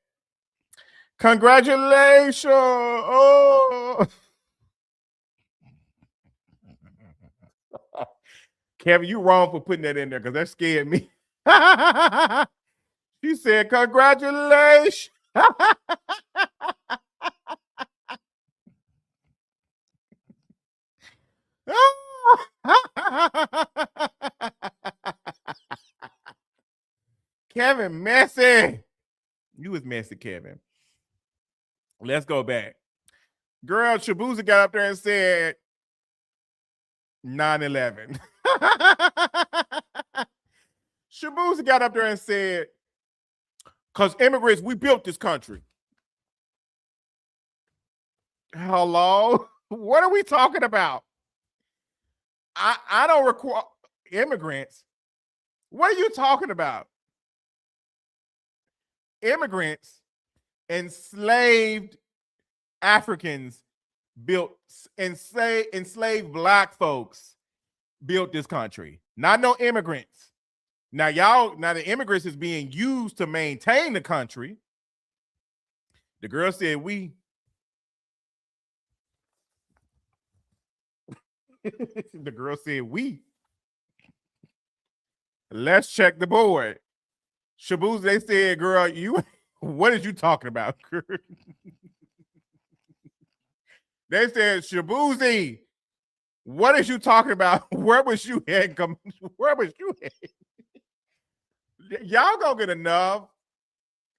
congratulations. Oh. Kevin, you wrong for putting that in there because that scared me. She said, congratulations. Kevin, messy. You was messy, Kevin. Let's go back. Girl, Shabuzzi got up there and said 9/11. Shabuzzi got up there and said, because immigrants, we built this country. Hello? What are we talking about? I don't require immigrants. What are you talking about? Immigrants, enslaved Africans built, enslaved black folks built this country. Not no immigrants. Now the immigrants is being used to maintain the country. The girl said we. The girl said we. Let's check the board. Shabuzzi, they said, girl, you, what is you talking about? They said, Shabuzzi, what is you talking about? Where was you at? Where was you at? Y'all gonna get enough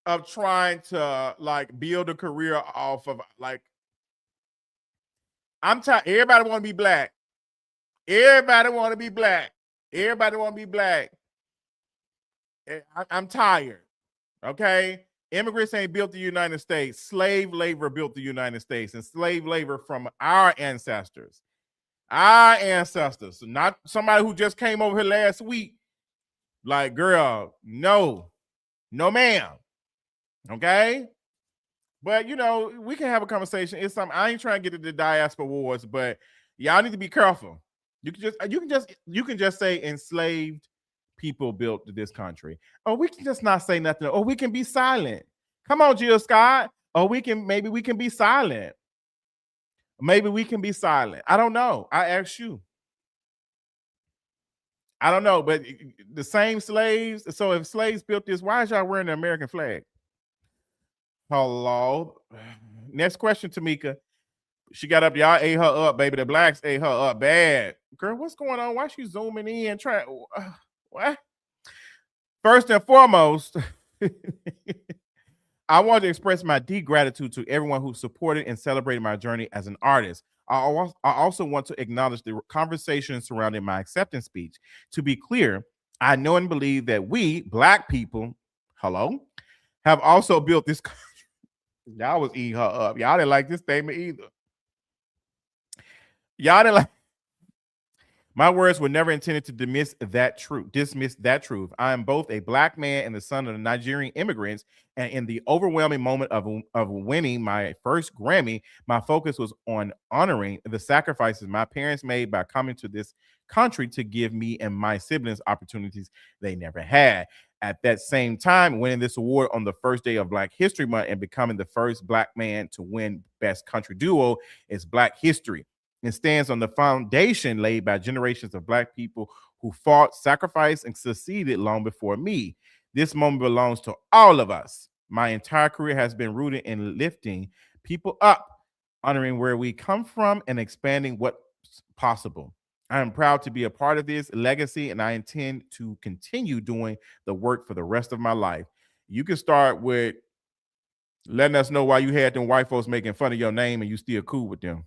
of trying to like build a career off of like, I'm tired. Everybody want to be black. Everybody want to be black. Everybody want to be black. I'm tired. Okay. Immigrants ain't built the United States. Slave labor built the United States, and slave labor from our ancestors. Our ancestors. Not somebody who just came over here last week. Like, girl, no, ma'am. Okay. But you know, we can have a conversation. It's something I ain't trying to get into the diaspora wars, but y'all need to be careful. You can just say enslaved people built this country. Or we can just not say nothing. Or we can be silent. Come on, Jill Scott. Or maybe we can be silent. Maybe we can be silent. I don't know. I ask you. I don't know, but the same slaves. So if slaves built this, why is y'all wearing the American flag? Hello. Next question, Tamika. She got up. Y'all ate her up, baby. The blacks ate her up bad. Girl, what's going on? Why she zooming in? What? First and foremost, I want to express my deep gratitude to everyone who supported and celebrated my journey as an artist. I also want to acknowledge the conversation surrounding my acceptance speech. To be clear, I know and believe that we, black people, have also built this country. Y'all was eating her up. Y'all didn't like this statement either. Y'all didn't like. My words were never intended to dismiss that truth. I am both a black man and the son of Nigerian immigrants. And in the overwhelming moment of winning my first Grammy, my focus was on honoring the sacrifices my parents made by coming to this country to give me and my siblings opportunities they never had. At that same time, winning this award on the first day of Black History Month and becoming the first black man to win Best Country Duo is Black history. It stands on the foundation laid by generations of black people who fought, sacrificed, and succeeded long before me. This moment belongs to all of us. My entire career has been rooted in lifting people up, honoring where we come from, and expanding what's possible. I am proud to be a part of this legacy, and I intend to continue doing the work for the rest of my life. You can start with letting us know why you had them white folks making fun of your name and you still cool with them.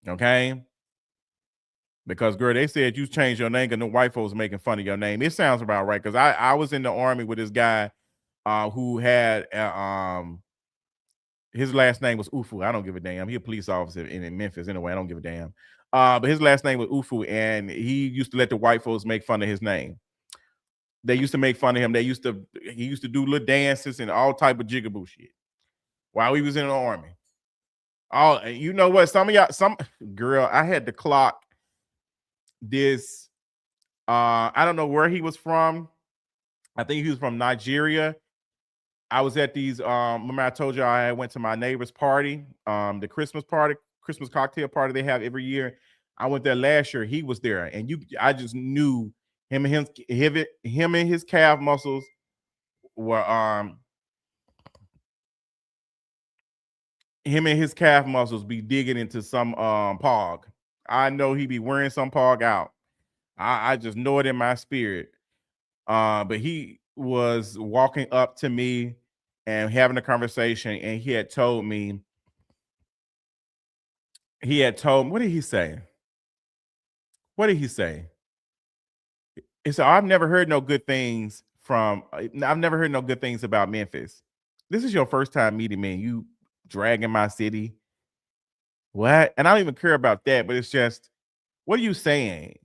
Okay. Because girl, they said you changed your name because the white folks making fun of your name. It sounds about right. Because I was in the army with this guy who had his last name was Ufu. I don't give a damn. He a police officer in Memphis anyway. I don't give a damn. But his last name was Ufu, and he used to let the white folks make fun of his name. They used to make fun of him. He used to do little dances and all type of jigaboo shit while he was in the army. Oh, you know what? Some of y'all, girl, I had to clock this. I don't know where he was from. I think he was from Nigeria. I was at these. Remember I told you I went to my neighbor's party, the Christmas cocktail party they have every year. I went there last year. He was there, and I just knew him and his calf muscles were him and his calf muscles be digging into some pog. I know he be wearing some pog out. I just know it in my spirit. But he was walking up to me and having a conversation, and he had told me, what did he say? What did he say? He said, I've never heard no good things about Memphis. This is your first time meeting me, and you dragging my city. What? And I don't even care about that, but it's just, what are you saying?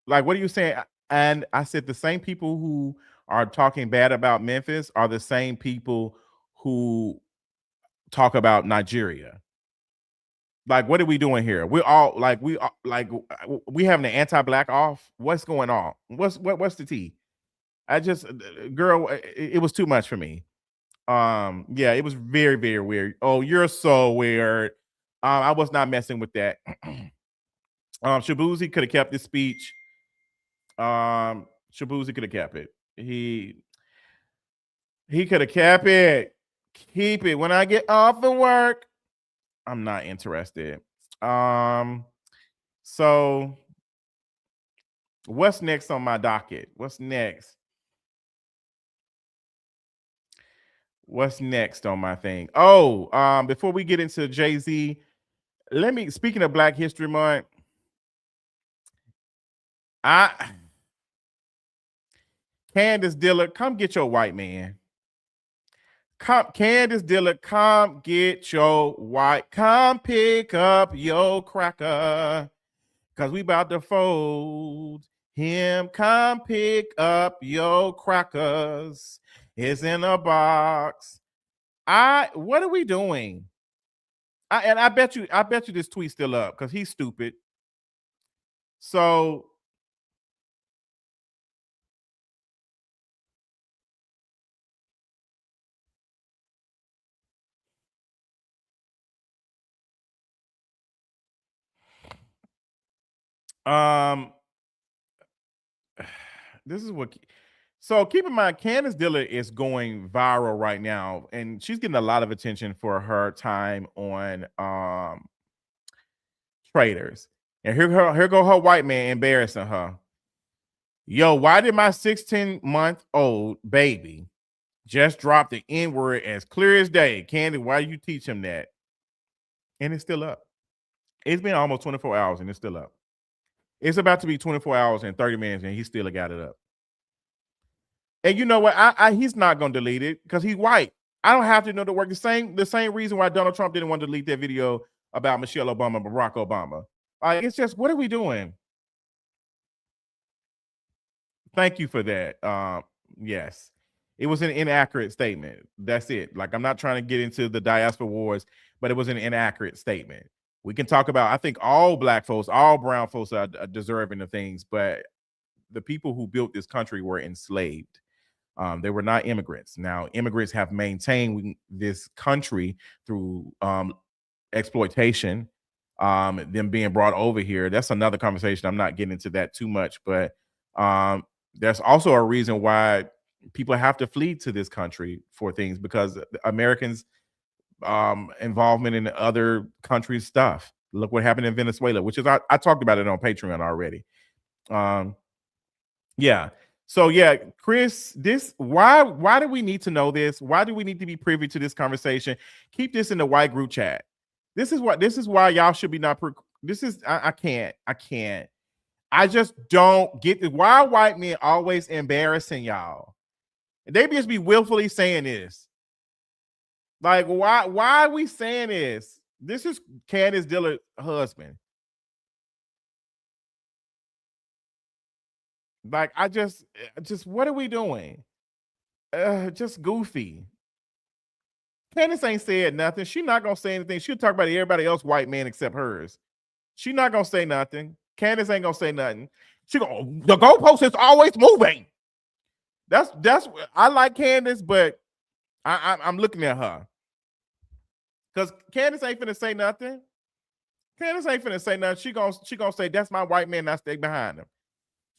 Like, what are you saying? And I said, the same people who are talking bad about Memphis are the same people who talk about Nigeria. Like, what are we doing here? We having an anti-black off. What's going on? What's the tea? Girl, it was too much for me. Yeah, it was very, very weird. Oh, you're so weird. I was not messing with that. Shabuzzi could have kept his speech. Shabuzzi could have kept it. He could have kept it. Keep it. When I get off of work, I'm not interested. So what's next on my docket? What's next on my thing? Oh, before we get into Jay-Z, speaking of Black History Month, Candace Diller, come get your white man. Candace Diller, come pick up your cracker, because we about to fold him. Come pick up your crackers. It's in a box. What are we doing? I bet you this tweet's still up because he's stupid. So this is what. So keep in mind, Candace Diller is going viral right now, and she's getting a lot of attention for her time on Traders. And here go her white man embarrassing her. Yo, why did my 16-month-old baby just drop the N-word as clear as day? Candace, why you teach him that? And it's still up. It's been almost 24 hours and it's still up. It's about to be 24 hours and 30 minutes and he still got it up. And you know what? He's not going to delete it because he's white. I don't have to know the work. The same reason why Donald Trump didn't want to delete that video about Michelle Obama and Barack Obama. It's just, what are we doing? Thank you for that. Yes. It was an inaccurate statement. That's it. Like, I'm not trying to get into the diaspora wars, but it was an inaccurate statement. We can talk about, I think all black folks, all brown folks are deserving of things, but the people who built this country were enslaved. They were not immigrants. Now, immigrants have maintained this country through exploitation, them being brought over here. That's another conversation. I'm not getting into that too much, but there's also a reason why people have to flee to this country for things, because Americans' involvement in other countries' stuff. Look what happened in Venezuela, which is, I talked about it on Patreon already. Yeah. So yeah, Chris, why do we need to know this? Why do we need to be privy to this conversation? Keep this in the white group chat. This is why y'all should be not. I can't. I just don't get this. Why are white men always embarrassing y'all? They just be willfully saying this. Like, why are we saying this? This is Candace Dillard's husband. Like, I just what are we doing? Just goofy. Candace ain't said nothing. She not gonna say anything. She'll talk about everybody else white man except hers. She not gonna say nothing. Candace ain't gonna say nothing. She go, the goalpost is always moving. That's I like Candace, but I'm looking at her. Because Candace ain't finna say nothing. Candace ain't finna say nothing. She gonna say, that's my white man, I stay behind him.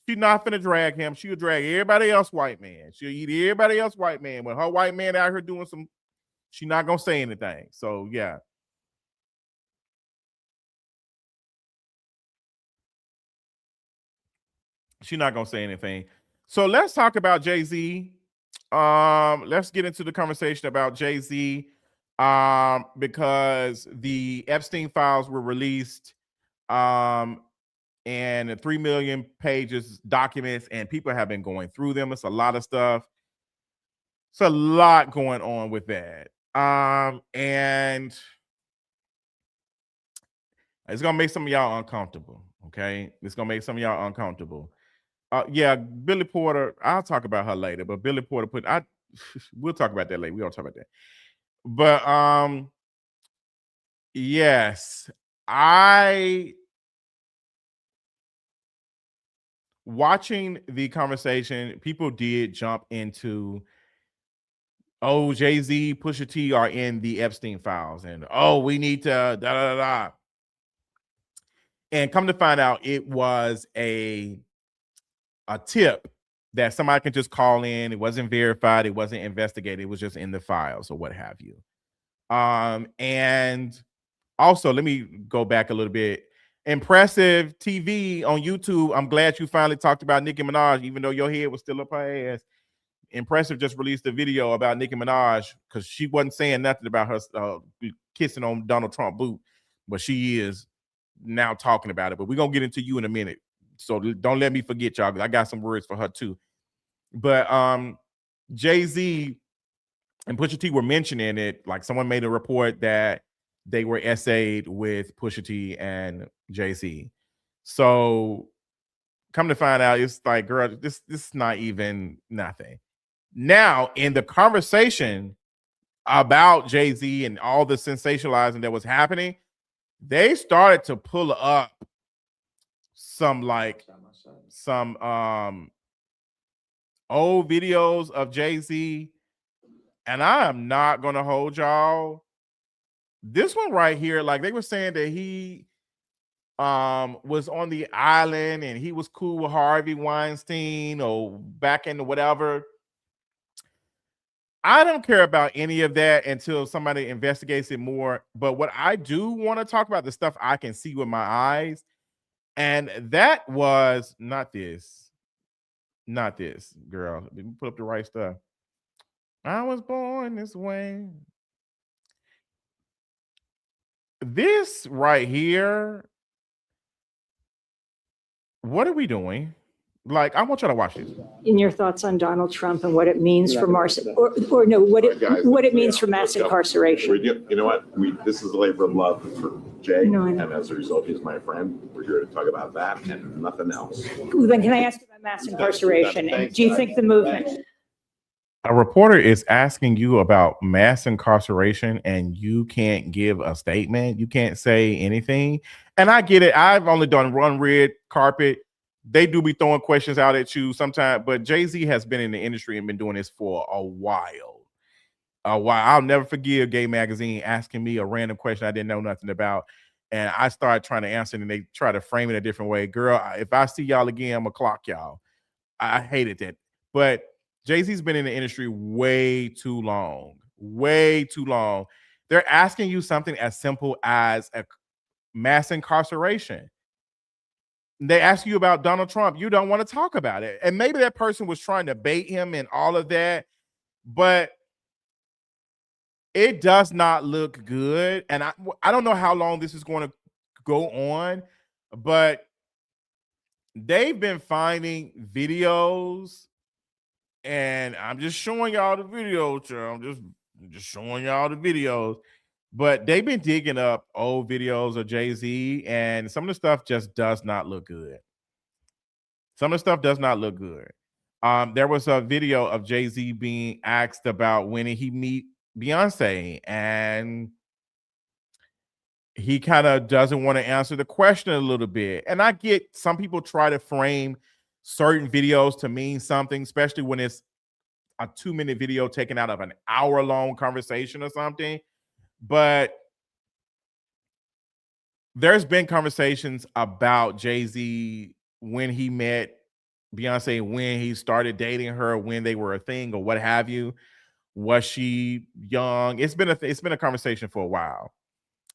She not finna drag him. She'll drag everybody else white man. She'll eat everybody else white man. When her white man out here doing some, she not gonna say anything. So yeah. She's not gonna say anything. So let's talk about Jay-Z. Let's get into the conversation about Jay-Z. Because the Epstein files were released. And 3 million pages documents, and people have been going through them. It's a lot of stuff. It's a lot going on with that. And it's gonna make some of y'all uncomfortable. Okay, it's gonna make some of y'all uncomfortable. Yeah, Billy Porter. I'll talk about her later, but Billy Porter we'll talk about that later. We don't talk about that. But yes, watching the conversation, people did jump into, oh, Jay-Z, Pusha T are in the Epstein files, and oh, we need to da da da. And come to find out, it was a tip that somebody can just call in. It wasn't verified, it wasn't investigated, it was just in the files or what have you. And also, let me go back a little bit. Impressive TV on YouTube. I'm glad you finally talked about Nicki Minaj, even though your head was still up her ass. Impressive just released a video about Nicki Minaj because she wasn't saying nothing about her kissing on Donald Trump boot, but she is now talking about it. But we're gonna get into you in a minute, so don't let me forget, y'all, because I got some words for her too. But Jay-Z and Pusha T were mentioning it. Like, someone made a report that they were essayed with Pusha T and Jay-Z. So come to find out, it's like, girl, this is not even nothing. Now, in the conversation about Jay-Z and all the sensationalizing that was happening, they started to pull up some old videos of Jay-Z. And I am not gonna hold y'all. This one right here, like, they were saying that he was on the island and he was cool with Harvey Weinstein or back in whatever. I don't care about any of that until somebody investigates it more. But what I do want to talk about, the stuff I can see with my eyes, and that was not this, girl. Didn't put up the right stuff. I was born this way. This right here, what are we doing? Like, I want y'all to watch this. In your thoughts on Donald Trump and what it means for what it means for mass incarceration. You know what? This is a labor of love for Jay, and as a result, he's my friend. We're here to talk about that and nothing else. Then can I ask you about mass incarceration? And do you think the movement? A reporter is asking you about mass incarceration and you can't give a statement. You can't say anything. And I get it. I've only done one red carpet. They do be throwing questions out at you sometimes, but Jay-Z has been in the industry and been doing this for a while. I'll never forgive Gay Magazine asking me a random question I didn't know nothing about. And I started trying to answer it, and they try to frame it a different way. Girl, if I see y'all again, I'm going to clock y'all. I hated that. But Jay-Z's been in the industry way too long. Way too long. They're asking you something as simple as a mass incarceration. They ask you about Donald Trump. You don't want to talk about it. And maybe that person was trying to bait him and all of that. But It does not look good. And I don't know how long this is going to go on, but they've been finding videos, and I'm just showing y'all the videos. I'm just showing y'all the videos. But they've been digging up old videos of Jay-Z, and some of the stuff just does not look good. Some of the stuff does not look good. There was a video of Jay-Z being asked about when he meet Beyonce, and he kind of doesn't want to answer the question a little bit. And I get some people try to frame certain videos to mean something, especially when it's a 2-minute video taken out of an hour-long conversation or something. But there's been conversations about Jay-Z when he met Beyonce, when he started dating her, when they were a thing or what have you. Was she young? It's been a conversation for a while.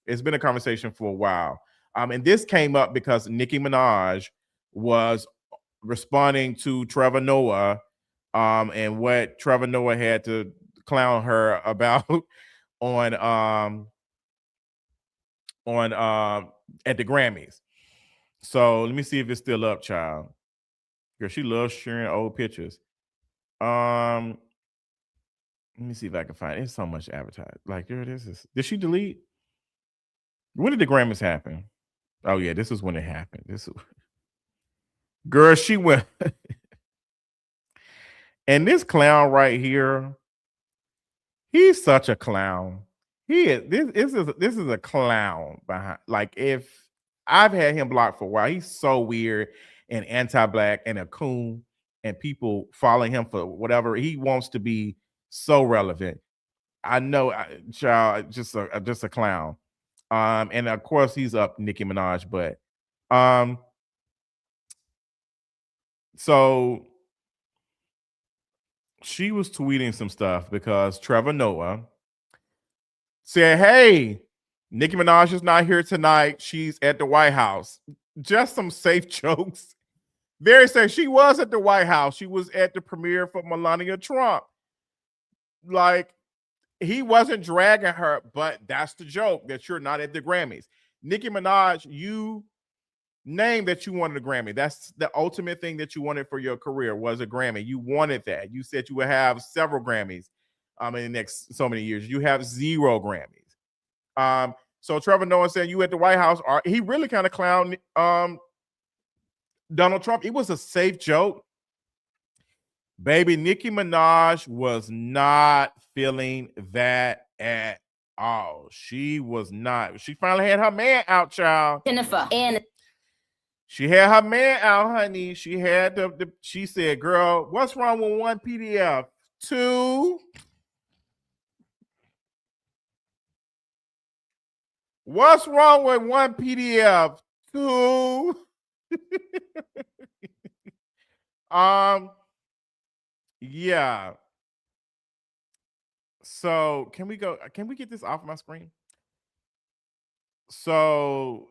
It's been a conversation for a while. And this came up because Nicki Minaj was responding to Trevor Noah, and what Trevor Noah had to clown her about on at the Grammys. So let me see if it's still up, child. Girl, she loves sharing old pictures. Let me see if I can find it. It's so much advertised. Like, here it is. Did she delete? When did the Grammys happen? Oh yeah, this is when it happened. Girl, she went. And this clown right here, he's such a clown. He is. This is a clown behind. Like, if I've had him blocked for a while, he's so weird and anti-black and a coon, and people following him for whatever he wants to be. So relevant. I know, child, just a clown. And of course he's up Nicki Minaj, but so she was tweeting some stuff because Trevor Noah said, "Hey, Nicki Minaj is not here tonight. She's at the White House." Just some safe jokes. Very safe. She was at the White House. She was at the premiere for Melania Trump. Like, he wasn't dragging her, but that's the joke, that you're not at the Grammys. Nicki Minaj, you named that you wanted a Grammy. That's the ultimate thing that you wanted for your career, was a Grammy. You wanted that. You said you would have several Grammys in the next so many years. You have 0 Grammys. So Trevor Noah said you at the White House. He really kind of clowned Donald Trump. It was a safe joke. Baby, Nicki Minaj was not feeling that at all. She was not. She finally had her man out, child. Jennifer and She had her man out, honey. She had she said, "Girl, what's wrong with 1 PDF? 2? What's wrong with 1 PDF? 2?" Yeah. So can we get this off my screen? So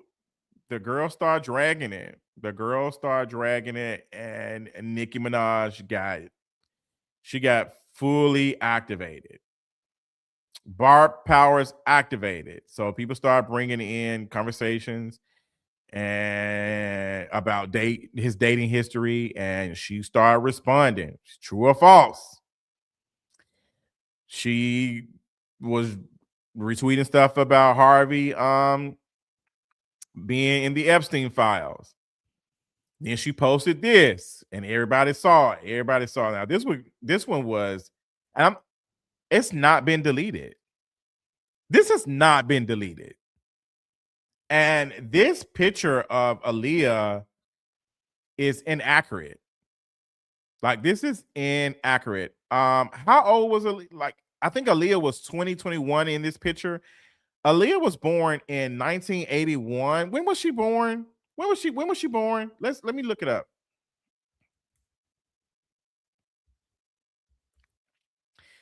the girl started dragging it. And Nicki Minaj got fully activated. Barb powers activated. So people start bringing in conversations and about his dating history, and she started responding. True or false? She was retweeting stuff about Harvey being in the Epstein files. Then she posted this, and everybody saw it. Now this one was, and it's not been deleted. This has not been deleted. And this picture of Aaliyah is inaccurate. Like, this is inaccurate. How old was Aaliyah? Like, I think Aaliyah was 21 in this picture. Aaliyah was born in 1981. When was she born? When was she born? Let me look it up.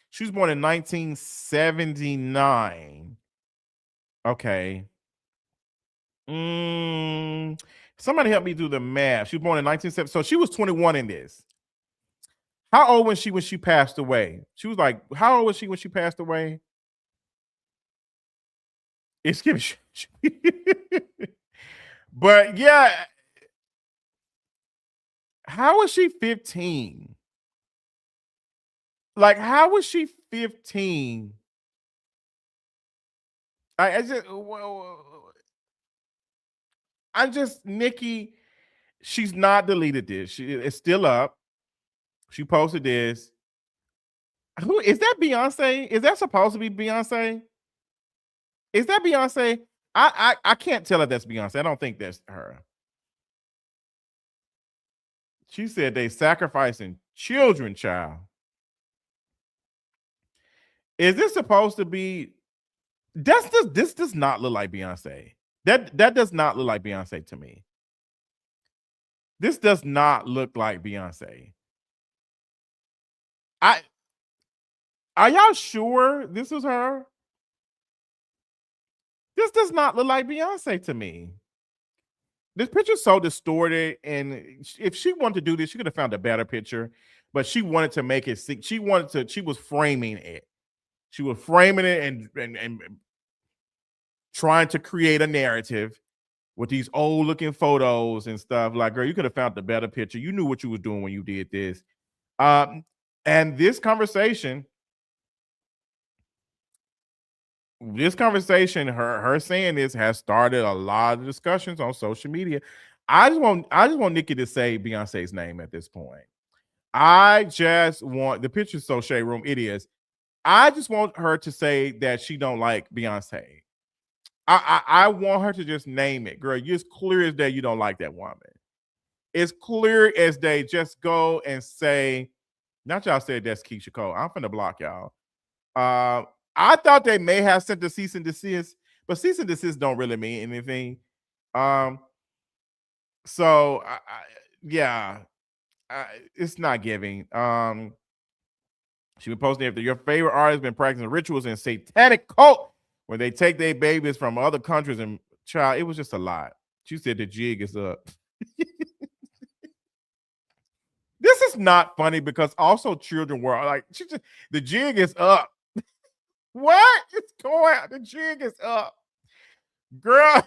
She was born in 1979. Okay. Somebody help me do the math. She was born in 1970. So she was 21 in this. How old was she when she passed away? She was like, how old was she when she passed away? It's giving. But yeah, how is she 15? Like, how was she 15? I just, I'm just Nicki. She's not deleted this. It's still up. She posted this. Who is that? Beyonce? Is that supposed to be Beyonce? Is that Beyonce? I can't tell if that's Beyonce. I don't think that's her. She said they sacrificing children, child. Is this supposed to be? This does not look like Beyonce. That does not look like Beyonce to me. This does not look like Beyonce. Are y'all sure this is her? This does not look like Beyonce to me. This picture's so distorted, and if she wanted to do this, she could have found a better picture, but she wanted to make it sick. She was framing it. She was framing it and trying to create a narrative with these old looking photos and stuff. Like, girl, you could have found the better picture. You knew what you was doing when you did this. And this conversation, her saying this has started a lot of discussions on social media. I just want Nicki to say Beyonce's name at this point. I just want, the picture's so shade room, it is. I just want her to say that she don't like Beyonce. I want her to just name it. Girl, it's clear as day you don't like that woman. It's clear as day. Just go and say, not y'all said that's Keisha Cole. I'm finna block y'all. I thought they may have sent the cease and desist, but cease and desist don't really mean anything. So it's not giving. She been posting after your favorite artist been practicing rituals in satanic cult where they take their babies from other countries and child. It was just a lot. She said the jig is up. This is not funny because also children were like, the jig is up. What is going on? The jig is up. Girl,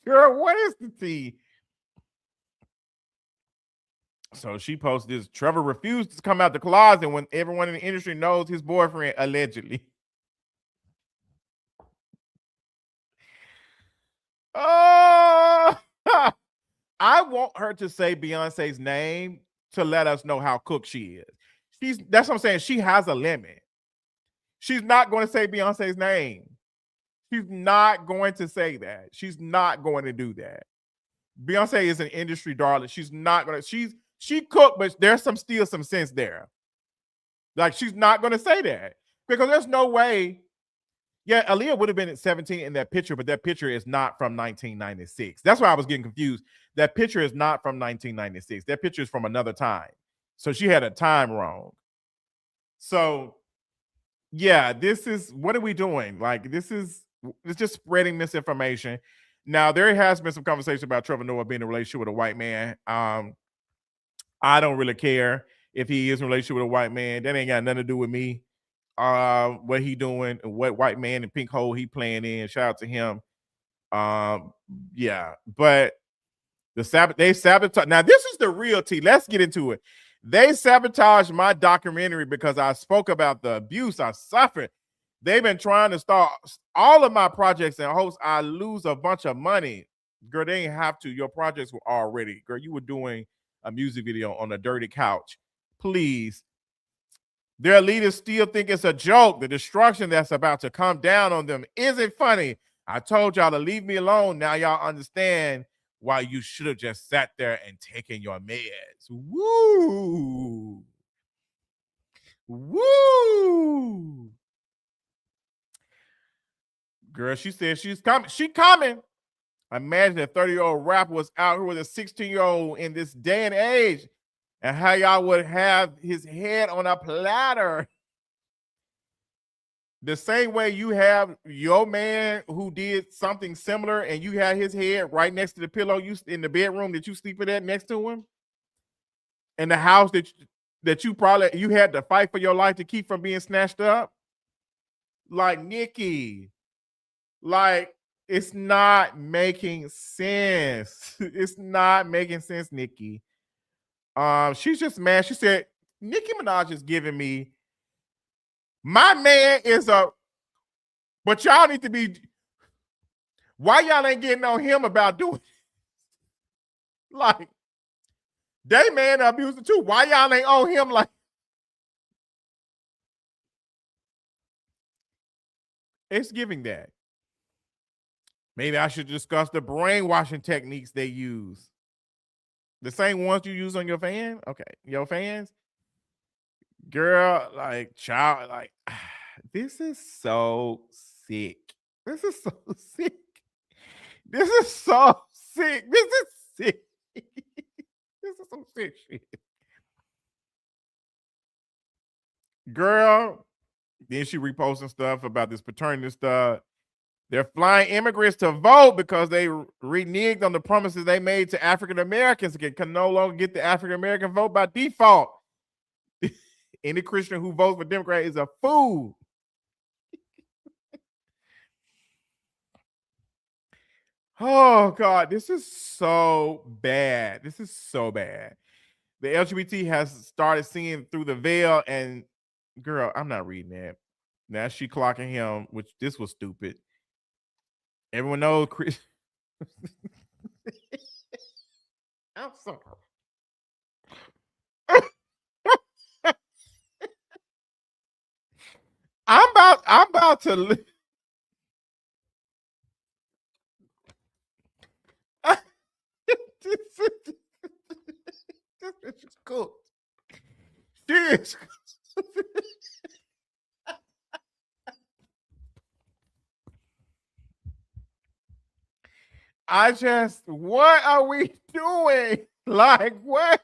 what is the tea? So she posted this. Trevor refused to come out the closet when everyone in the industry knows his boyfriend, allegedly. Oh, I want her to say Beyonce's name to let us know how cooked she is. That's what I'm saying. She has a limit. She's not going to say Beyonce's name. She's not going to say that. She's not going to do that. Beyonce is an industry darling. She's not going to. She cooked, but there's still some sense there. Like, she's not going to say that because there's no way. Yeah, Aaliyah would have been at 17 in that picture, but that picture is not from 1996. That's why I was getting confused. That picture is not from 1996. That picture is from another time. So she had a time wrong. So, yeah, this is, what are we doing? Like, it's just spreading misinformation. Now, there has been some conversation about Trevor Noah being in a relationship with a white man. I don't really care if he is in a relationship with a white man. That ain't got nothing to do with me. What he doing, what white man and pink hole he playing in. Shout out to him. Yeah, but they sabotage. Now, this is the real tea. Let's get into it. They sabotaged my documentary because I spoke about the abuse I suffered. They've been trying to start all of my projects and hosts. I lose a bunch of money. Girl, they ain't have to. Your projects were already. Girl, you were doing a music video on a dirty couch. Please. Their leaders still think it's a joke. The destruction that's about to come down on them isn't funny. I told y'all to leave me alone. Now y'all understand why you should have just sat there and taken your meds. Woo! Woo! Girl, she said she's coming. She coming. Imagine a 30-year-old rapper was out here with a 16-year-old in this day and age, and how y'all would have his head on a platter. The same way you have your man who did something similar and you had his head right next to the pillow you in the bedroom that you sleeping at next to him. In the house that you had to fight for your life to keep from being snatched up. Like, Nicki, Like, it's not making sense. It's not making sense, Nicki. She's just mad. She said, Nicki Minaj is giving me, my man is a, but y'all need to be, why y'all ain't getting on him about doing it? Like, they man abused it too. Why y'all ain't on him? Like, it's giving that. Maybe I should discuss the brainwashing techniques they use. The same ones you use on your fan? Okay, your fans? Girl, like, child, like, this is so sick. This is so sick. This is so sick. This is sick. This is some sick shit. Girl, then she reposting stuff about this paternity stuff. They're flying immigrants to vote because they reneged on the promises they made to African Americans can no longer get the African American vote by default. Any Christian who votes for Democrat is a fool. Oh, God, this is so bad. This is so bad. The LGBT has started seeing through the veil, and girl, I'm not reading that. Now she clocking him, which this was stupid. Everyone knows Chris. I'm sorry. I'm about to. This bitch is cool. She is. What are we doing? Like, what?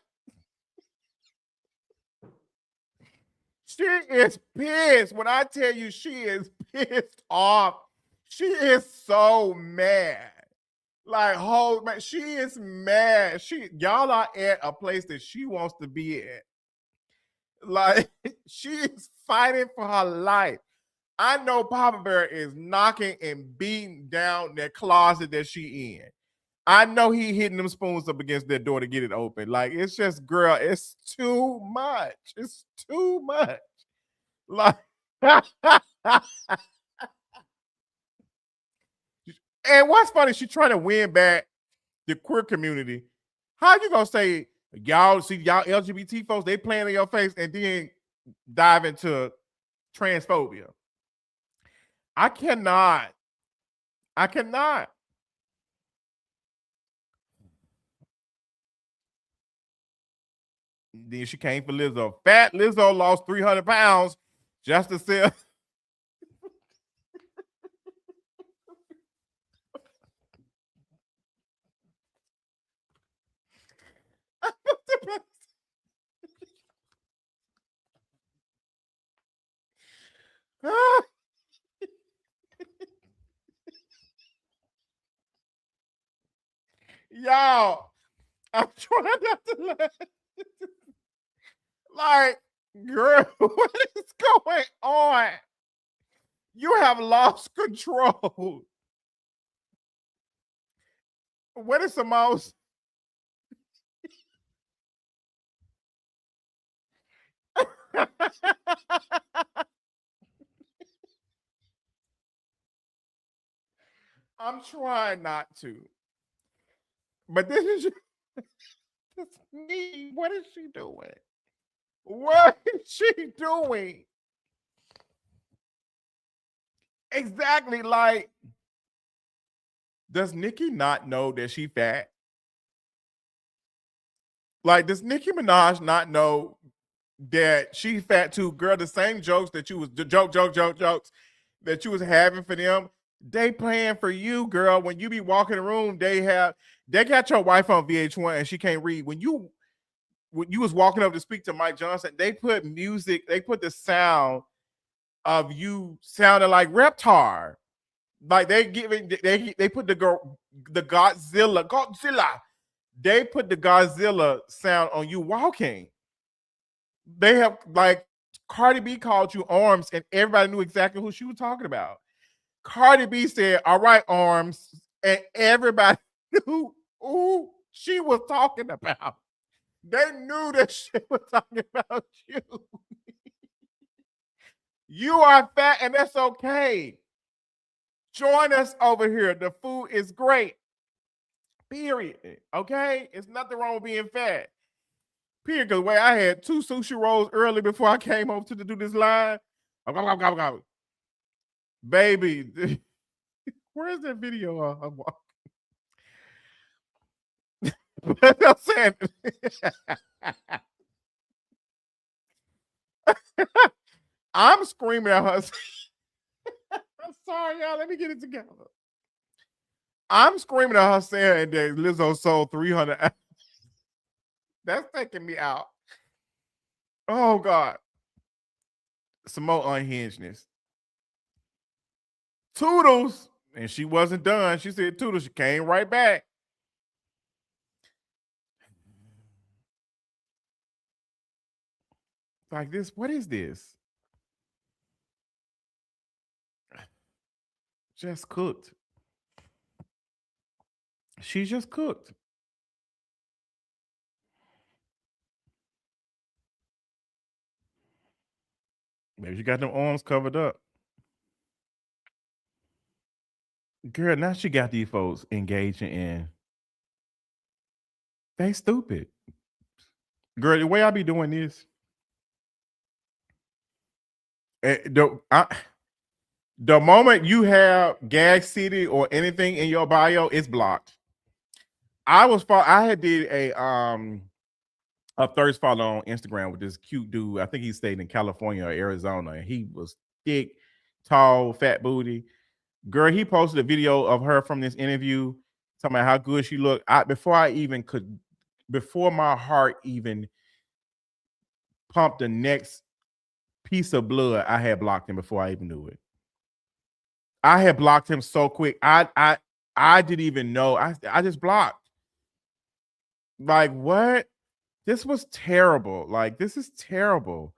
She is pissed. When I tell you she is pissed off, she is so mad. Like, oh man, she is mad. Y'all are at a place that she wants to be at. Like, she is fighting for her life. I know Papa Bear is knocking and beating down that closet that she in. I know he hitting them spoons up against that door to get it open. Like, it's just, girl, it's too much. It's too much. Like, and what's funny, she's trying to win back the queer community. How you gonna say y'all LGBT folks, they playing in your face and then dive into transphobia? I cannot. Then she came for Lizzo. Fat Lizzo lost 300 pounds just to sell. Y'all, I'm trying not to laugh. Like, girl, what is going on? You have lost control. What is the most? I'm trying not to. But this is just me. What is she doing? What is she doing? Exactly. Like, does Nicki not know that she fat? Like, does Nicki Minaj not know that she fat too? Girl, the same jokes that you was jokes that you was having for them, they playing for you, girl. When you be walking the room, they got your wife on VH1 and she can't read. When you was walking up to speak to Mike Johnson, they put music, they put the sound of you sounding like Reptar. Like they put the Godzilla. They put the Godzilla sound on you walking. They have, like, Cardi B called you arms and everybody knew exactly who she was talking about. Cardi B said, "All right, arms," and everybody knew who she was talking about. They knew that she was talking about you. You are fat, and that's okay. Join us over here. The food is great. Period. Okay? It's nothing wrong with being fat. Period. Because the way I had 2 sushi rolls early before I came over to do this live. Baby, where's that video of But I'm saying, I'm screaming at her. I'm sorry, y'all. Let me get it together. I'm screaming at her saying that Lizzo sold 300. That's taking me out. Oh, God. Some more unhingedness. Toodles. And she wasn't done. She said Toodles. She came right back. Like this. What is this? Just cooked. She just cooked. Maybe she got them arms covered up. Girl, now she got these folks engaging in. They stupid. Girl, the way I be doing this. The moment you have Gag City or anything in your bio, it's blocked. I had did a thirst follow on Instagram with this cute dude. I think he stayed in California or Arizona, and he was thick, tall, fat booty. Girl, he posted a video of her from this interview talking about how good she looked. Before my heart even pumped the next piece of blood, I had blocked him before I even knew it. I had blocked him so quick. I didn't even know. I just blocked. Like, what? This was terrible. Like, this is terrible.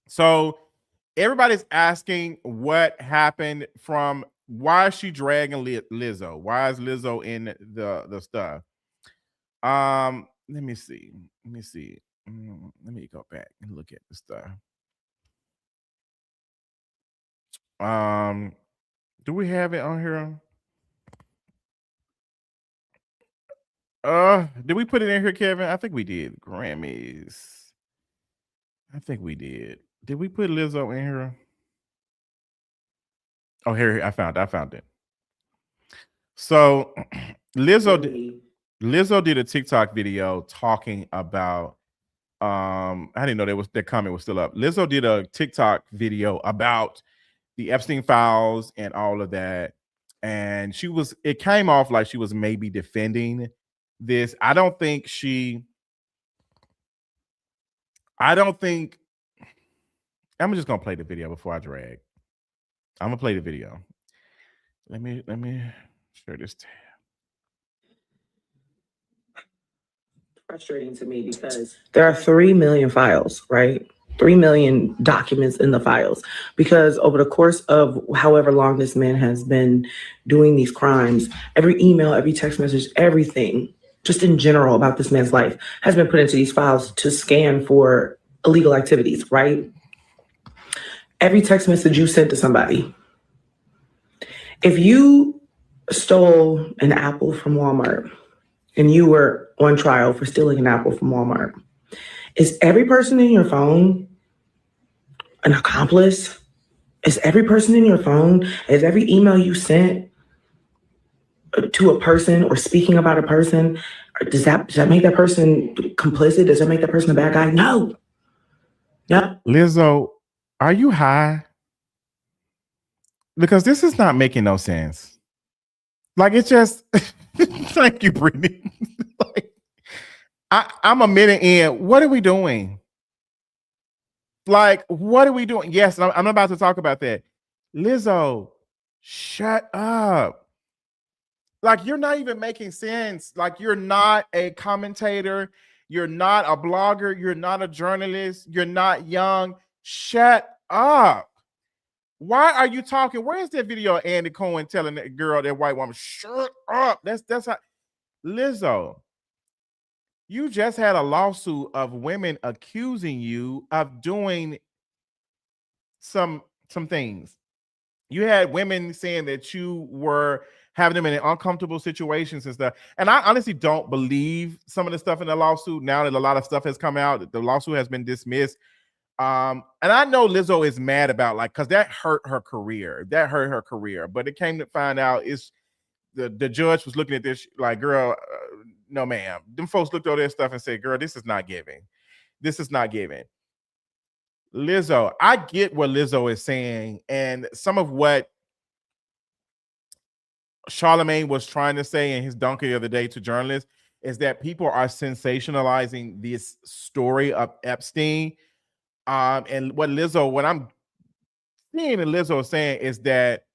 So everybody's asking what happened from why is she dragging Lizzo? Why is Lizzo in the stuff? Let me see. Let me go back and look at the stuff. Do we have it on here? Did we put it in here, Kevin? I think we did. Grammys. I think we did. Did we put Lizzo in here? Oh, here I found it. So Lizzo did a TikTok video talking about I didn't know that comment was still up. Lizzo did a TikTok video about the Epstein files and all of that. And it came off like she was maybe defending this. I'm just gonna play the video before I drag. I'm gonna play the video. Let me share this tab. Frustrating to me because there are 3 million files, right? 3 million documents in the files, because over the course of however long this man has been doing these crimes, every email, every text message, everything, just in general about this man's life has been put into these files to scan for illegal activities, right? Every text message you sent to somebody. If you stole an apple from Walmart and you were on trial for stealing an apple from Walmart, is every person in your phone an accomplice? Is every person in your phone, is every email you sent to a person or speaking about a person, does that make that person complicit? Does that make that person a bad guy? No. Lizzo, are you high? Because this is not making no sense. Like, it's just thank you, Brittany. Like, I'm a minute in. What are we doing? Like, what are we doing? Yes, I'm about to talk about that. Lizzo, shut up. Like, you're not even making sense. Like, you're not a commentator. You're not a blogger. You're not a journalist. You're not young. Shut up. Why are you talking? Where is that video of Andy Cohen telling that girl, that white woman, shut up? That's how. Lizzo, you just had a lawsuit of women accusing you of doing some things. You had women saying that you were having them in uncomfortable situations and stuff. And I honestly don't believe some of the stuff in the lawsuit now that a lot of stuff has come out. The lawsuit has been dismissed. And I know Lizzo is mad about, like, because that hurt her career. But it came to find out it's the judge was looking at this like, girl, no, ma'am. Them folks looked over their stuff and said, girl, this is not giving. This is not giving. Lizzo, I get what Lizzo is saying, and some of what Charlemagne was trying to say in his donkey the other day to journalists is that people are sensationalizing this story of Epstein. And what I'm seeing and Lizzo saying is that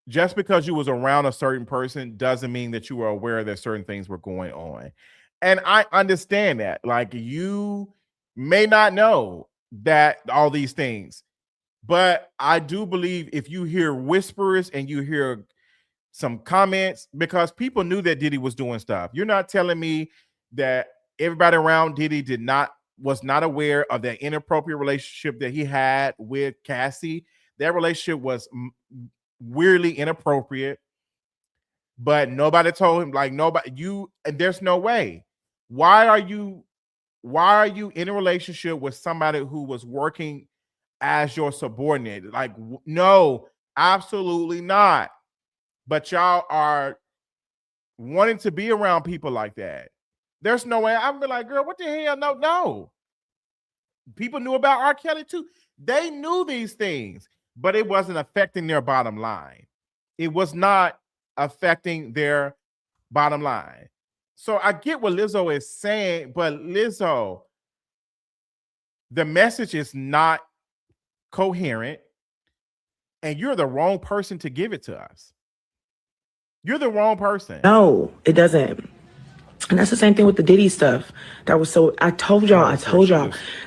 just because you was around a certain person doesn't mean that you were aware that certain things were going on. And I understand that. Like, you may not know that all these things, but I do believe if you hear whispers and you hear some comments, because people knew that Diddy was doing stuff. You're not telling me that everybody around Diddy was not aware of that inappropriate relationship that he had with Cassie. That relationship was weirdly inappropriate, but nobody told him, like, nobody, and there's no way. Why are you in a relationship with somebody who was working as your subordinate? Like, no, absolutely not. But y'all are wanting to be around people like that. There's no way. I'm be like, girl, what the hell? No. People knew about R. Kelly too. They knew these things, but it wasn't affecting their bottom line. It was not affecting their bottom line. So I get what Lizzo is saying, but Lizzo, the message is not coherent, and you're the wrong person to give it to us. You're the wrong person. No, it doesn't. And that's the same thing with the Diddy stuff. That was so, I told y'all,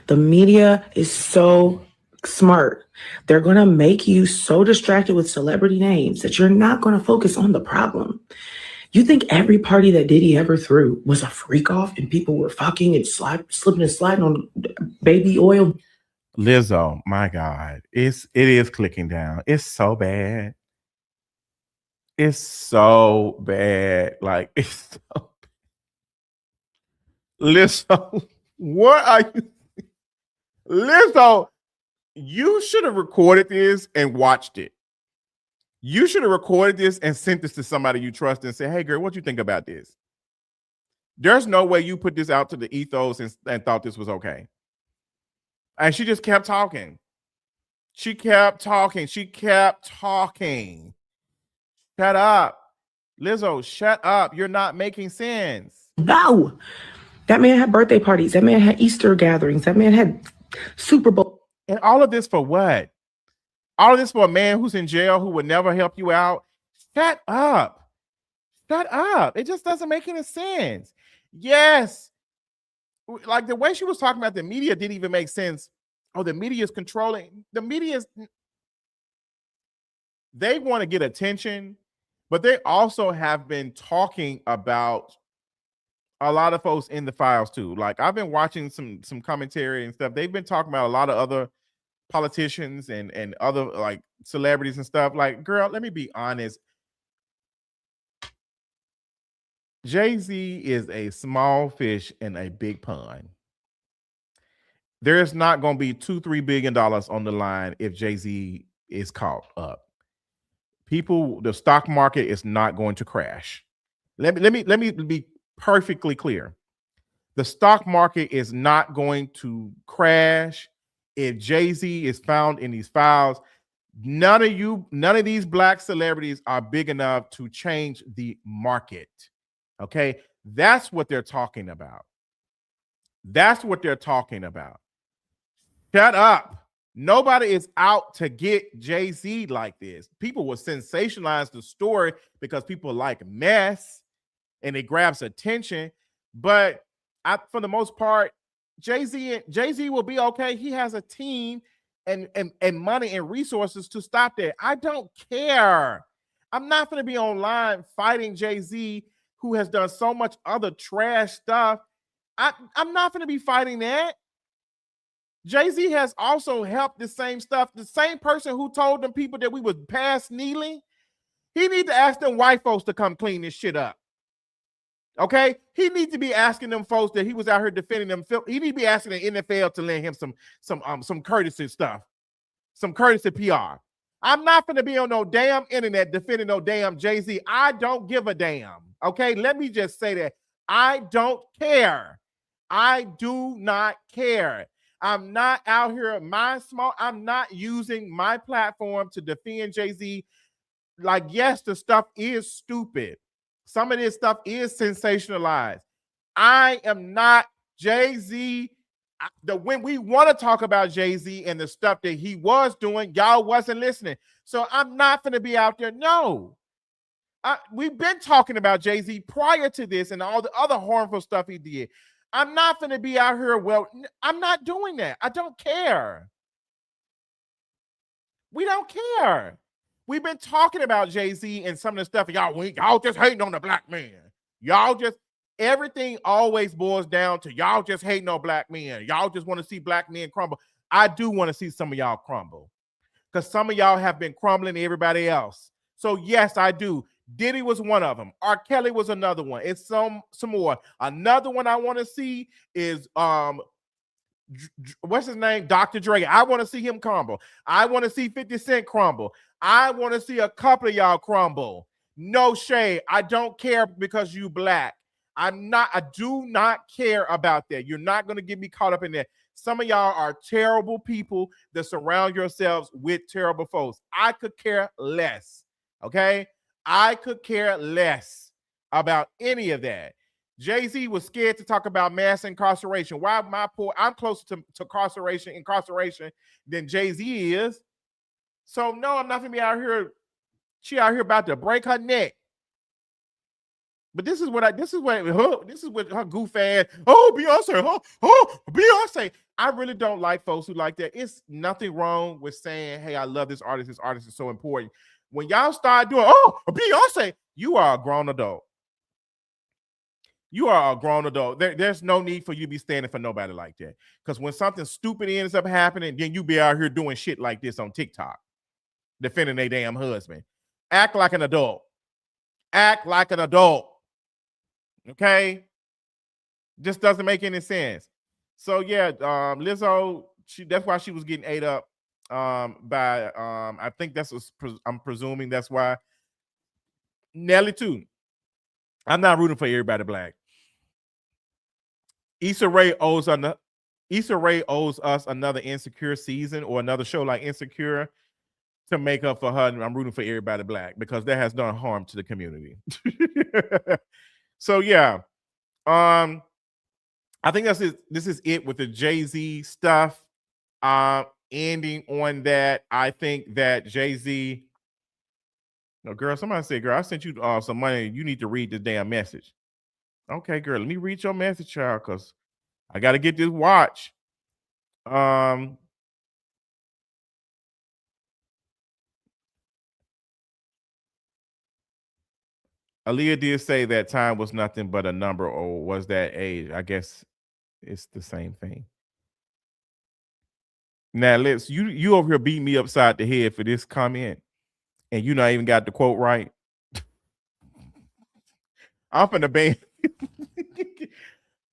the media is so smart. They're going to make you so distracted with celebrity names that you're not going to focus on the problem. You think every party that Diddy ever threw was a freak off and people were fucking and slipping and sliding on baby oil? Lizzo, my God, it is clicking down. It's so bad. It's so bad. Like, it's so bad. Lizzo, what are you? Lizzo, you should have recorded this and watched it. You should have recorded this and sent this to somebody you trust and said, hey, girl, what you think about this? There's no way you put this out to the ethos and thought this was okay. And she just kept talking. She kept talking. Shut up. Lizzo, shut up. You're not making sense. No. That man had birthday parties. That man had Easter gatherings. That man had Super Bowl. And all of this for what? All of this for a man who's in jail who would never help you out? Shut up. Shut up. It just doesn't make any sense. Yes. Like, the way she was talking about the media didn't even make sense. Oh, the media is controlling. The media is, they want to get attention, but they also have been talking about a lot of folks in the files too. Like, I've been watching some commentary and stuff. They've been talking about a lot of other politicians and other, like, celebrities and stuff. Like, girl, let me be honest. Jay-Z is a small fish in a big pond. There's not going to be $2-3 billion on the line if Jay-Z is caught up. The stock market is not going to crash. Let me be perfectly clear. The stock market is not going to crash if Jay-Z is found in these files. None of these black celebrities are big enough to change the market. Okay, that's what they're talking about. Shut up. Nobody is out to get Jay-Z like this. People will sensationalize the story because people like mess and it grabs attention. But for the most part, Jay-Z will be okay. He has a team, and money and resources to stop that. I don't care. I'm not going to be online fighting Jay-Z, who has done so much other trash stuff. I'm not going to be fighting that. Jay-Z has also helped the same stuff. The same person who told them people that we was past kneeling, he need to ask them white folks to come clean this shit up. Okay? He needs to be asking them folks that he was out here defending them. He need to be asking the NFL to lend him some courtesy stuff, some courtesy PR. I'm not going to be on no damn internet defending no damn Jay-Z. I don't give a damn. Okay? Let me just say that. I don't care. I do not care. I'm not out here. I'm not using my platform to defend Jay-Z. Like, yes, the stuff is stupid. Some of this stuff is sensationalized. I am not Jay-Z. When we want to talk about Jay-Z and the stuff that he was doing, y'all wasn't listening. So I'm not going to be out there. No. We've been talking about Jay-Z prior to this and all the other harmful stuff he did. I'm not going to be out here. Well, I'm not doing that. I don't care. We don't care. We've been talking about Jay-Z and some of the stuff. Y'all just hating on the black man. Everything always boils down to y'all just hating on black men. Y'all just want to see black men crumble. I do want to see some of y'all crumble because some of y'all have been crumbling everybody else. So yes, I do. Diddy was one of them. R. Kelly was another one. It's some more. Another one I want to see is what's his name? Dr. Dre. I want to see him crumble. I want to see 50 Cent crumble. I want to see a couple of y'all crumble. No shade. I don't care because you black. I do not care about that. You're not going to get me caught up in that. Some of y'all are terrible people that surround yourselves with terrible folks. I could care less. Okay? I could care less about any of that. Jay-Z was scared to talk about mass incarceration. Why am I poor? I'm closer to incarceration than Jay-Z is. So no, I'm not gonna be out here. She out here about to break her neck. But this is what her goof ass. Oh, Beyonce. Oh, Beyonce. I really don't like folks who like that. It's nothing wrong with saying, hey, I love this artist. This artist is so important. When y'all start doing, oh, Beyonce, you are a grown adult. You are a grown adult. There's no need for you to be standing for nobody like that. Because when something stupid ends up happening, then you be out here doing shit like this on TikTok, defending their damn husband. Act like an adult. Act like an adult. Okay? Just doesn't make any sense. So yeah, Lizo, that's why she was getting ate up by I think I'm presuming that's why. Nelly too. I'm not rooting for everybody black. Issa Rae owes us another Insecure season or another show like Insecure to make up for her. I'm rooting for everybody black because that has done harm to the community. So yeah, I think this is it with the Jay-Z stuff. Ending on that, I think that Jay-Z. No, girl, somebody said, girl, I sent you some money. You need to read this damn message. Okay, girl, let me read your message, child, because I got to get this watch. Aaliyah did say that time was nothing but a number, or was that age? I guess it's the same thing. Now, you over here beating me upside the head for this comment, and you not even got the quote right. I'm finna ban.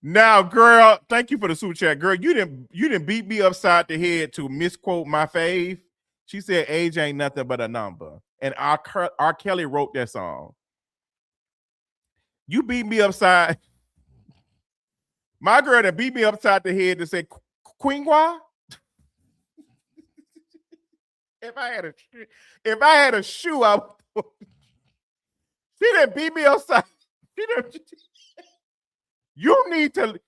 Now, girl, thank you for the super chat. Girl, you didn't beat me upside the head to misquote my fave. She said age ain't nothing but a number. And R. Kelly wrote that song. You beat me upside. My girl that beat me upside the head to say Quingua. If I had a shoe, I would. She didn't beat me upside. You need to.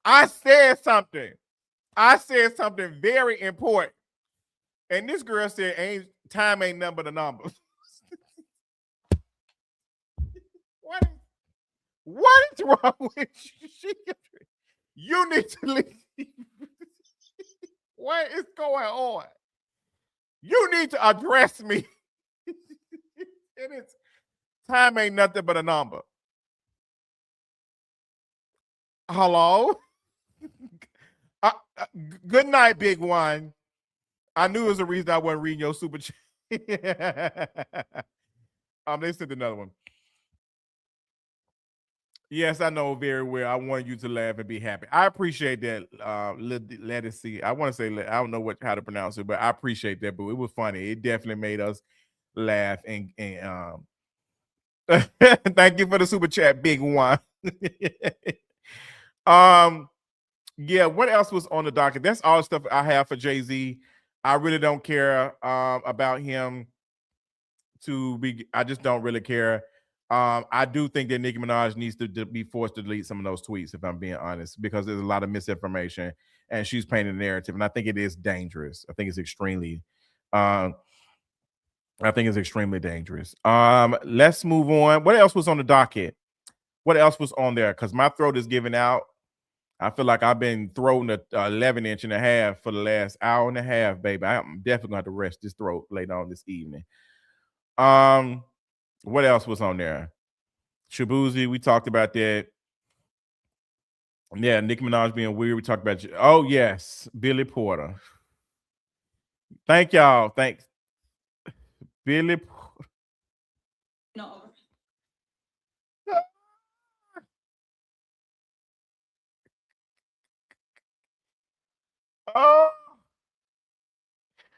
I said something. I said something very important, and this girl said, "Time ain't nothing but a number." What is wrong with you? You need to leave. What is going on? You need to address me. And it's time ain't nothing but a number. Hello? Good night, big one. I knew it was a reason I wasn't reading your super chat. They sent another one. Yes, I know very well. I want you to laugh and be happy. I appreciate that. Let us see. I want to say I don't know how to pronounce it, but I appreciate that. But it was funny. It definitely made us laugh and thank you for the super chat, big one. Yeah. What else was on the docket? That's all the stuff I have for Jay-Z. I really don't care about him. I just don't really care. I do think that Nicki Minaj needs to be forced to delete some of those tweets, if I'm being honest, because there's a lot of misinformation and she's painting a narrative, and I think it is dangerous. I think it's extremely dangerous. Let's move on. What else was on the docket? What else was on there? Because my throat is giving out. I feel like I've been throwing a 11.5 for the last hour and a half, baby. I'm definitely gonna have to rest this throat later on this evening. What else was on there? Shabuzzi, we talked about that. Yeah, Nicki Minaj being weird. We talked about. Oh yes, Billy Porter. Thank y'all. Thanks, Billy. No. Oh.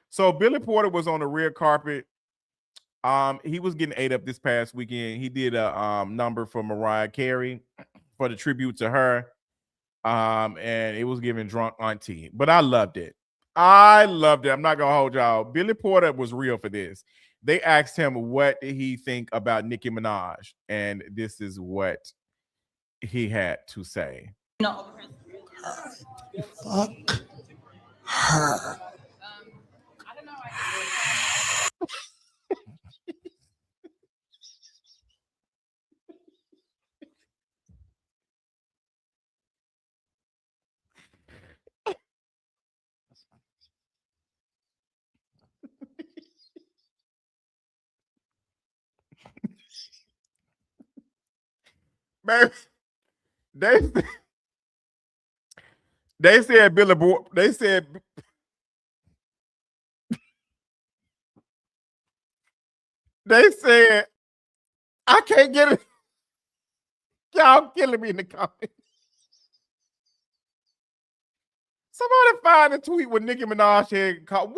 So Billy Porter was on the red carpet. He was getting ate up this past weekend. He did a number for Mariah Carey for the tribute to her. And it was giving drunk auntie, but I loved it. I'm not gonna hold y'all. Billy Porter was real for this. They asked him what did he think about Nicki Minaj, and this is what he had to say. No. Fuck her. I don't know. Man, they said Billy Porter. They said I can't get it. Y'all killing me in the comments. Somebody find a tweet with Nicki Minaj had called.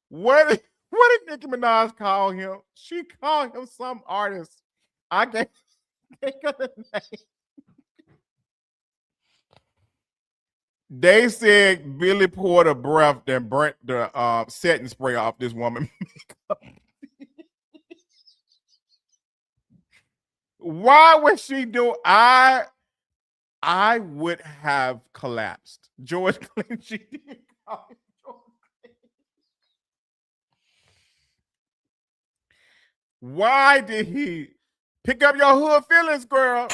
What did Nicki Minaj call him? She called him some artist. I can't think of the name. They said Billy Porter breathed and burnt the setting spray off this woman. Why would she do? I would have collapsed. George Clinton, she did call him George Clinton. Why did he pick up your hood feelings, girl?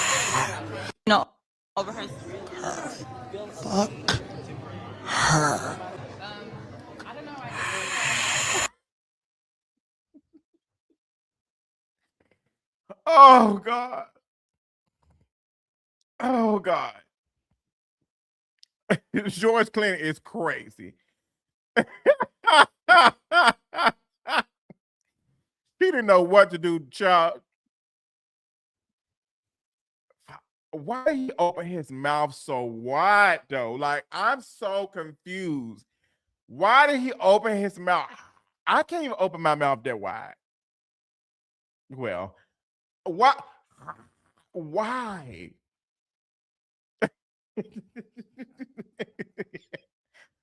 No. Over her. Fuck her. I don't know. Oh God. Oh God. George Clinton is crazy. He didn't know what to do, child. Why did he open his mouth so wide though? Like, I'm so confused. Why did he open his mouth? I can't even open my mouth that wide. Well, what? Why?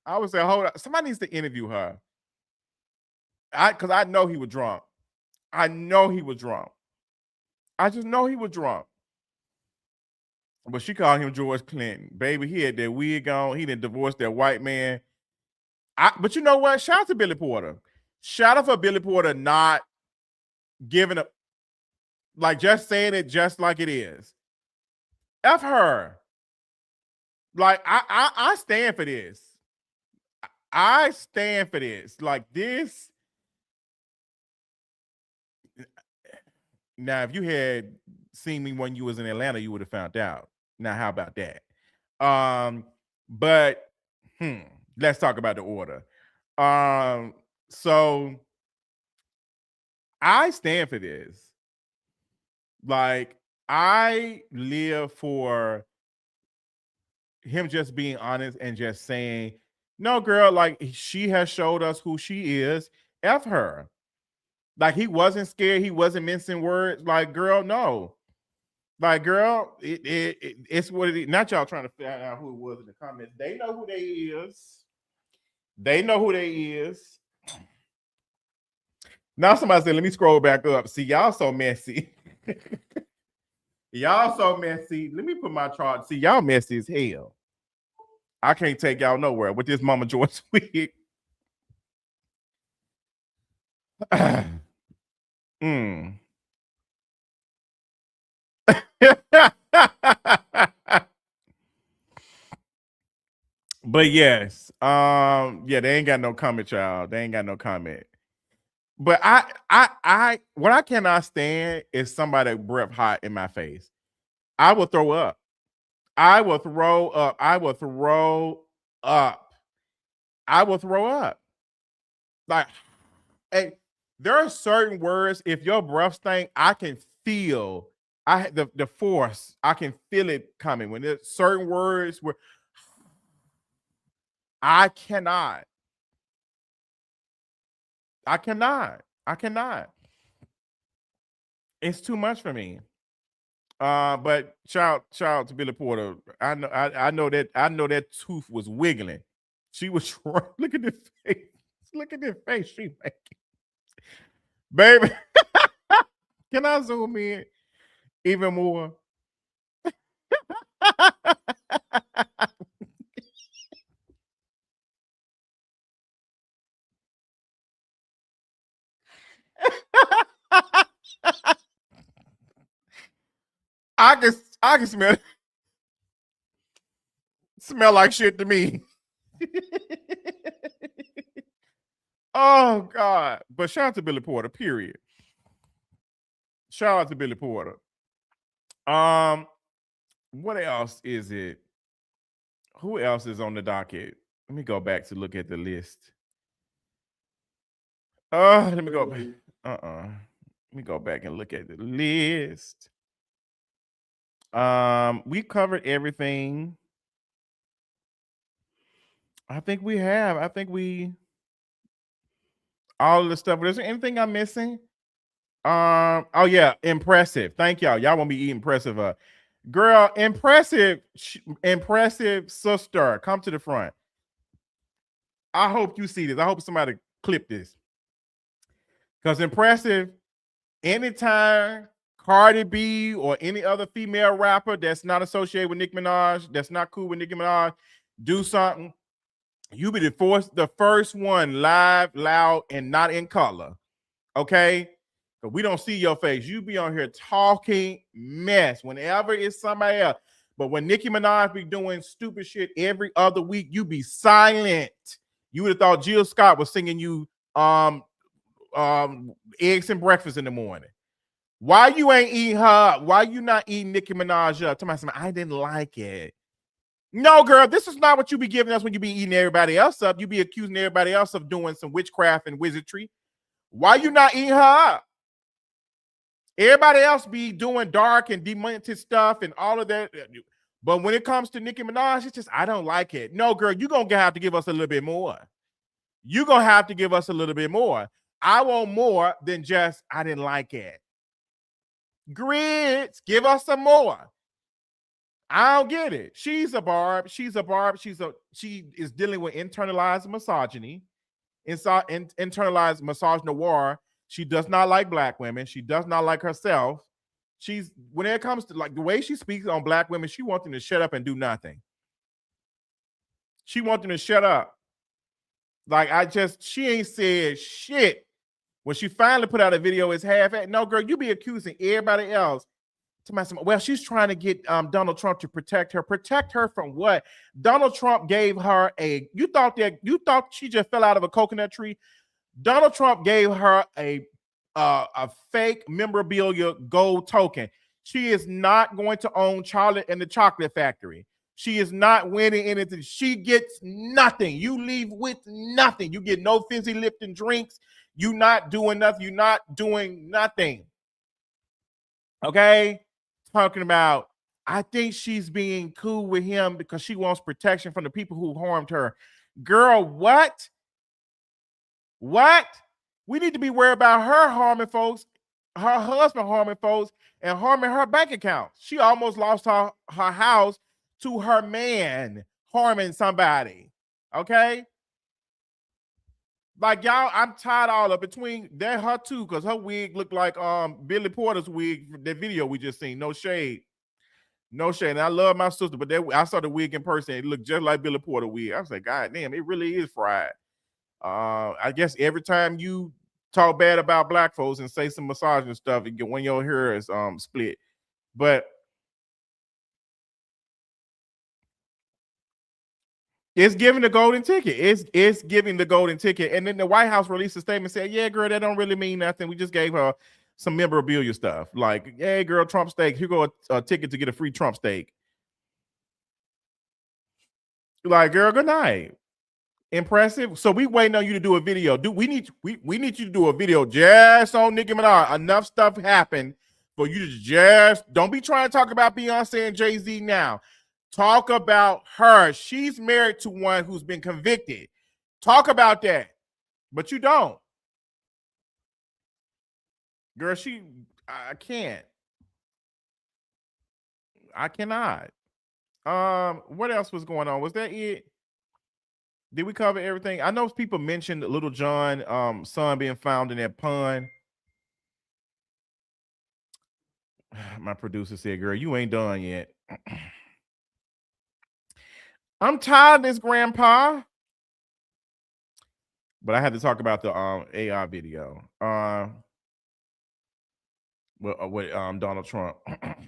I would say, hold on. Somebody needs to interview her. Because I know he was drunk. I know he was drunk. I just know he was drunk. But she called him George Clinton. Baby, he had that wig on. He didn't divorce that white man. But you know what? Shout out to Billy Porter. Shout out for Billy Porter not giving up, like just saying it just like it is. F her. Like, I stand for this. I stand for this. Like this. Now, if you had seen me when you was in Atlanta, you would have found out. Now, how about that? But let's talk about the order. So I stand for this. Like, I live for him just being honest and just saying, no, girl, like she has showed us who she is. F her. Like, he wasn't scared. He wasn't mincing words. Like, girl, no. Like, girl, it's what it is. Not y'all trying to figure out who it was in the comments. They know who they is. They know who they is. Now somebody said, let me scroll back up. See, y'all so messy. Y'all so messy. Let me put my chart. See, y'all messy as hell. I can't take y'all nowhere with this Mama George wig. But yes, yeah, they ain't got no comment, y'all. They ain't got no comment. But I what I cannot stand is somebody breath hot in my face. I will throw up. I will throw up. I will throw up. I will throw up. Like, and there are certain words, if your breath stink, I can feel the force. I can feel it coming. When there's certain words where I cannot. It's too much for me. But shout out to Billy Porter. I know that tooth was wiggling. She was trying. Look at this face. Look at this face she making. Baby. Can I zoom in even more? I can smell like shit to me. Oh God. But shout out to Billy Porter, period. Shout out to Billy Porter. What else is it? Who else is on the docket? Let me go back to look at the list. Let me go back. Let me go back and look at the list. We covered everything. I think we have. I think all of the stuff. Is there anything I'm missing? Oh yeah, impressive. Thank y'all. Y'all want me to eat impressive. Girl, impressive sister. Come to the front. I hope you see this. I hope somebody clip this. Because impressive, anytime Cardi B or any other female rapper that's not associated with Nicki Minaj, that's not cool with Nicki Minaj, do something, you be the first one live, loud, and not in color. Okay? But we don't see your face. You be on here talking mess whenever it's somebody else. But when Nicki Minaj be doing stupid shit every other week, you be silent. You would have thought Jill Scott was singing you eggs and breakfast in the morning. Why you ain't eating her? Why you not eating Nicki Minaj up? Somebody said, I didn't like it. No, girl, this is not what you be giving us when you be eating everybody else up. You be accusing everybody else of doing some witchcraft and wizardry. Why you not eating her up? Everybody else be doing dark and demented stuff and all of that. But when it comes to Nicki Minaj, it's just, I don't like it. No, girl, you're going to have to give us a little bit more. You're going to have to give us a little bit more. I want more than just, I didn't like it. Grits, give us some more. I don't get it. She's a barb. She is dealing with internalized misogyny, internalized misogynoir. She does not like black women. She does not like herself. When it comes to like the way she speaks on black women, she wants them to shut up and do nothing. She wants them to shut up. Like she ain't said shit. When she finally put out a video, it's half-assed. No, girl, you be accusing everybody else Well, she's trying to get Donald Trump to protect her. Protect her from what? Donald Trump gave her you thought she just fell out of a coconut tree? Donald Trump gave her a fake memorabilia gold token. She is not going to own Charlie and the Chocolate Factory. She is not winning anything. She gets nothing. You leave with nothing. You get no fizzy Lipton drinks. You're not doing nothing. You're not doing nothing. Okay? Talking about, I think she's being cool with him because she wants protection from the people who harmed her. Girl, what? What? We need to be worried about her harming folks, her husband harming folks, and harming her bank account. She almost lost her house to her man harming somebody. Okay? Like, y'all, I'm tired all of between that her too, because her wig looked like Billy Porter's wig, that video we just seen. No shade. No shade. And I love my sister, but I saw the wig in person. It looked just like Billy Porter wig. I was like, God damn, it really is fried. I guess every time you talk bad about black folks and say some misogynist stuff, when your hair is split. But it's giving the golden ticket. It's giving the golden ticket. And then the White House released a statement saying, yeah, girl, that don't really mean nothing. We just gave her some memorabilia stuff. Like, hey, girl, Trump steak. Here go a ticket to get a free Trump steak. Like, girl, good night. Impressive. So we waiting on you to do a video. We need you to do a video just on Nicki Minaj. Enough stuff happened for you to just don't be trying to talk about Beyonce and Jay-Z now. Talk about her. She's married to one who's been convicted. Talk about that. But you don't. Girl, I can't. I cannot. What else was going on? Was that it? Did we cover everything? I know people mentioned Little John son being found in that pond. My producer said, girl, you ain't done yet. I'm tired of this, Grandpa. But I had to talk about the AI video with Donald Trump.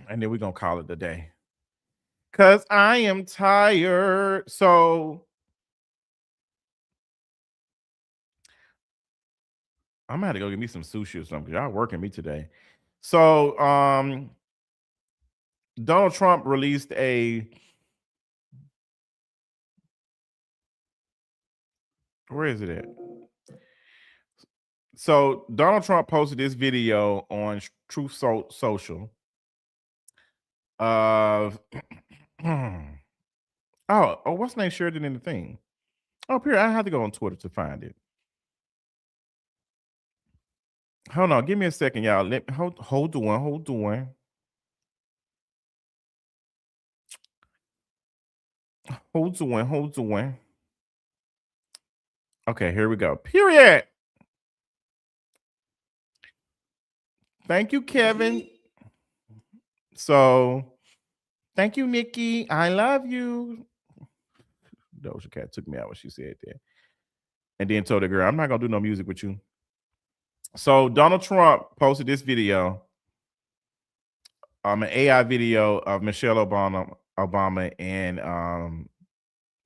And then we're going to call it the day. Because I am tired. So I'm gonna have to go get me some sushi or something because y'all working me today. So Donald Trump released where is it at? So Donald Trump posted this video on Truth Social of what's the name shared it in the thing? Oh, here, I have to go on Twitter to find it. Hold on, give me a second, y'all. Hold on. Okay, here we go. Period. Thank you, Kevin. So, thank you, Nicki. I love you. Doja Cat took me out when she said that. And then told the girl, I'm not going to do no music with you. So, Donald Trump posted this video, an AI video of Michelle Obama and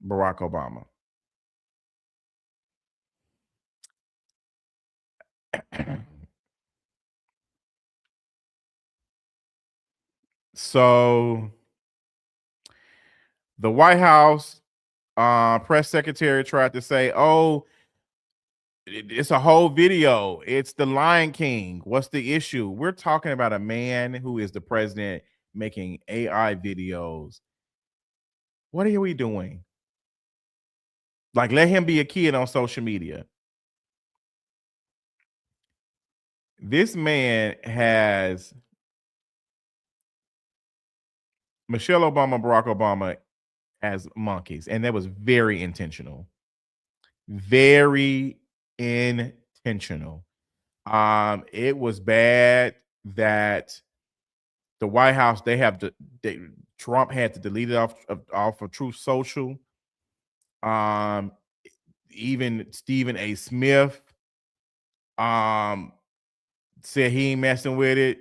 Barack Obama. So the White House press secretary tried to say, it's a whole video. It's the Lion King. What's the issue? We're talking about a man who is the president making AI videos. What are we doing? Like, let him be a kid on social media. This man has Michelle Obama, Barack Obama as monkeys, and that was very intentional. Very intentional. It was bad that the White House, Trump had to delete it off of Truth Social. Even Stephen A. Smith said he ain't messing with it.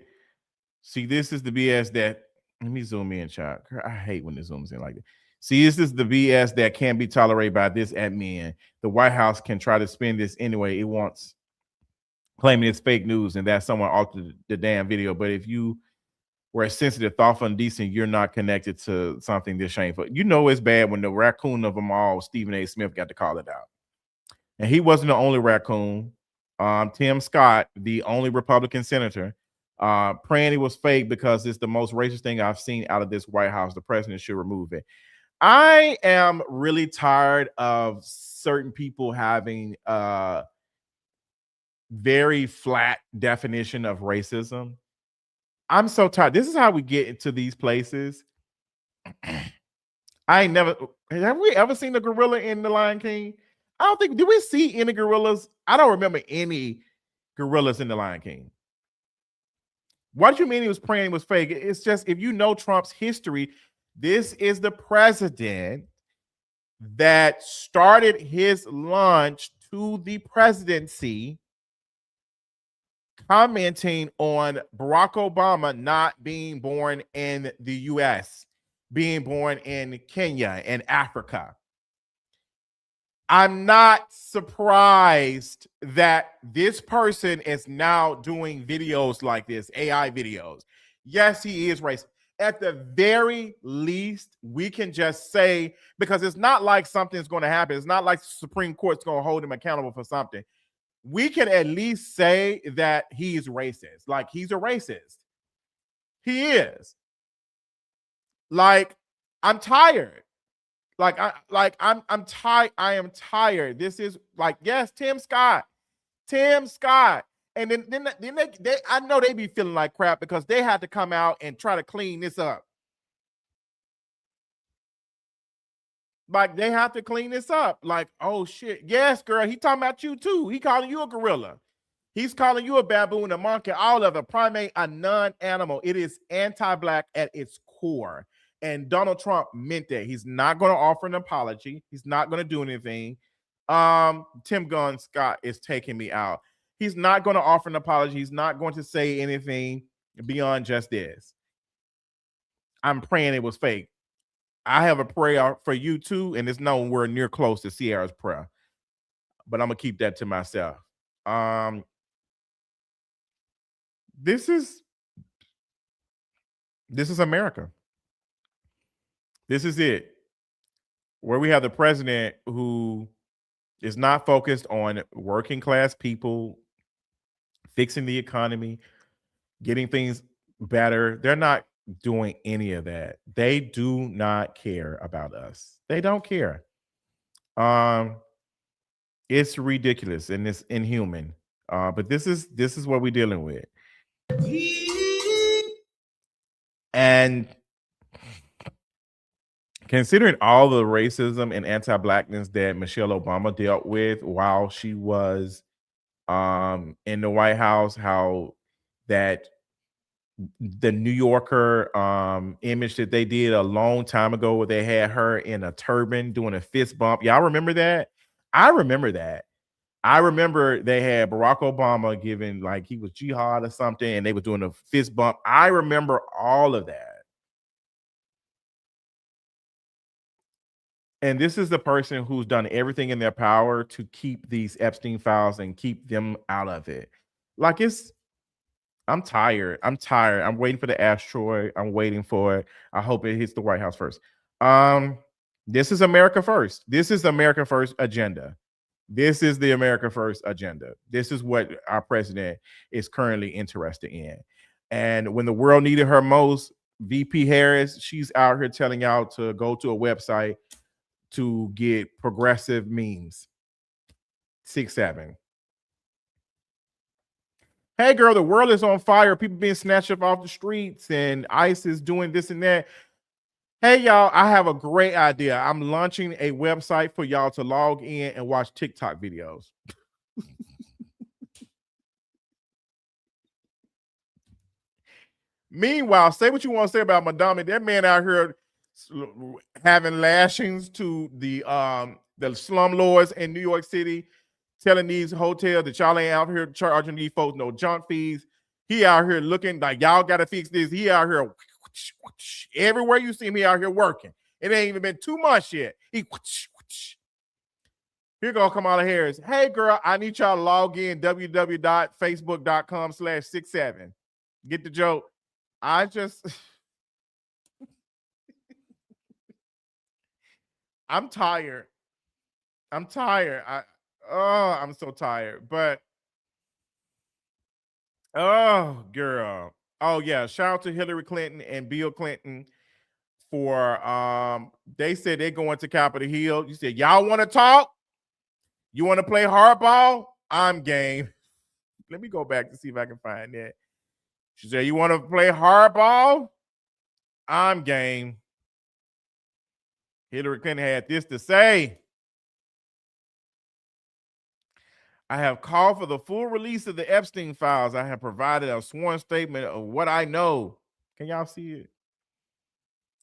See, this is the BS that, let me zoom in, child. I hate when it zooms in like that. See, this is the BS that can't be tolerated by this admin. The White House can try to spin this anyway it wants, claiming it's fake news and that someone altered the damn video. But if you were sensitive, thoughtful, and decent, you're not connected to something this shameful. You know it's bad when the raccoon of them all, Stephen A. Smith, got to call it out. And he wasn't the only raccoon. Tim Scott, the only Republican senator, praying it was fake because it's the most racist thing I've seen out of this White House. The president should remove it. I am really tired of certain people having a very flat definition of racism. I'm so tired. This is how we get into these places. Have we ever seen a gorilla in The Lion King? I don't think, did we see any gorillas? I don't remember any gorillas in The Lion King. What do you mean he was praying it was fake? It's just, if you know Trump's history, this is the president that started his launch to the presidency commenting on Barack Obama not being born in the US, being born in Kenya and Africa. I'm not surprised that this person is now doing videos like this, AI videos. Yes, he is racist. At the very least, we can just say, because it's not like something's going to happen. It's not like the Supreme Court's going to hold him accountable for something. We can at least say that he's racist. Like, he's a racist. He is. Like, I'm tired. I'm tired. I am tired. This is like, yes, Tim Scott. And then they I know they be feeling like crap because they had to come out and try to clean this up. Like, they have to clean this up. Like, oh shit. Yes, girl, he talking about you too. He calling you a gorilla. He's calling you a baboon, a monkey, all of a primate, a non-animal. It is anti-black at its core. And Donald Trump meant that. He's not going to offer an apology. He's not going to do anything. Tim Gunn Scott is taking me out. He's not going to offer an apology. He's not going to say anything beyond just this. I'm praying it was fake. I have a prayer for you too, and it's nowhere near close to Sierra's prayer. But I'm going to keep that to myself. This is America. This is it. Where we have the president who is not focused on working class people, fixing the economy, getting things better. They're not doing any of that. They do not care about us. They don't care. It's ridiculous and it's inhuman. But this is what we're dealing with. And considering all the racism and anti-blackness that Michelle Obama dealt with while she was in the White House, how that the New Yorker image that they did a long time ago where they had her in a turban doing a fist bump. Y'all remember that? I remember that. I remember they had Barack Obama giving, like, he was jihad or something, and they were doing a fist bump. I remember all of that. And this is the person who's done everything in their power to keep these Epstein files and keep them out of it. Like, I'm tired. I'm waiting for the asteroid. I'm waiting for it. I hope it hits the White House first. This is America first. This is America first agenda. This is the America first agenda. This is what our president is currently interested in. And when the world needed her most, VP Harris, she's out here telling y'all to go to a website to get progressive memes. 6'7". Hey girl, the world is on fire. People being snatched up off the streets and ICE is doing this and that. Hey y'all, I have a great idea. I'm launching a website for y'all to log in and watch TikTok videos. Meanwhile, say what you want to say about Madonna. That man out here having lashings to the slumlords in New York City, telling these hotels that y'all ain't out here charging these folks no junk fees. He out here looking like y'all got to fix this. He out here everywhere you see him. He out here working. It ain't even been 2 months yet. Here go Kamala Harris. Hey girl, I need y'all to log in www.facebook.com/67. Get the joke. I'm tired. I'm so tired. But oh, girl. Oh, yeah. Shout out to Hillary Clinton and Bill Clinton for they said they're going to Capitol Hill. You said, y'all want to talk? You want to play hardball? I'm game. Let me go back to see if I can find that. She said, you want to play hardball? I'm game. Hillary Clinton had this to say. I have called for the full release of the Epstein files. I have provided a sworn statement of what I know. Can y'all see it?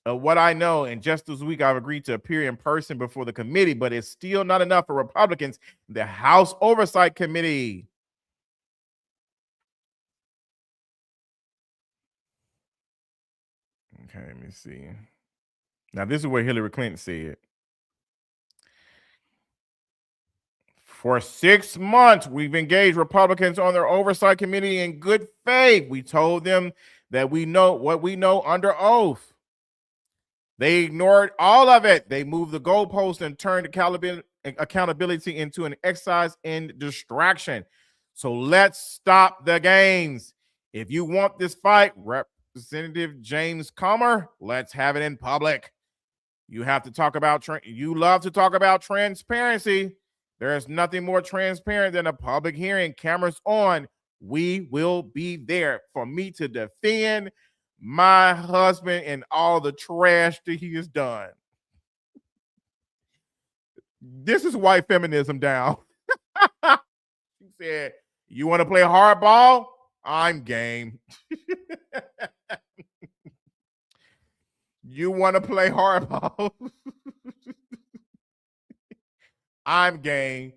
Of what I know. And just this week, I've agreed to appear in person before the committee, but it's still not enough for Republicans in the House Oversight Committee. Okay, let me see. Now, this is what Hillary Clinton said. For 6 months, we've engaged Republicans on their oversight committee in good faith. We told them that we know what we know under oath. They ignored all of it. They moved the goalpost and turned accountability into an exercise in distraction. So let's stop the games. If you want this fight, Representative James Comer, let's have it in public. You have to talk about, you love to talk about transparency. There is nothing more transparent than a public hearing. Cameras on. We will be there for me to defend my husband and all the trash that he has done. This is white feminism down. She said, you want to play hardball? I'm game. You want to play hardball? I'm game.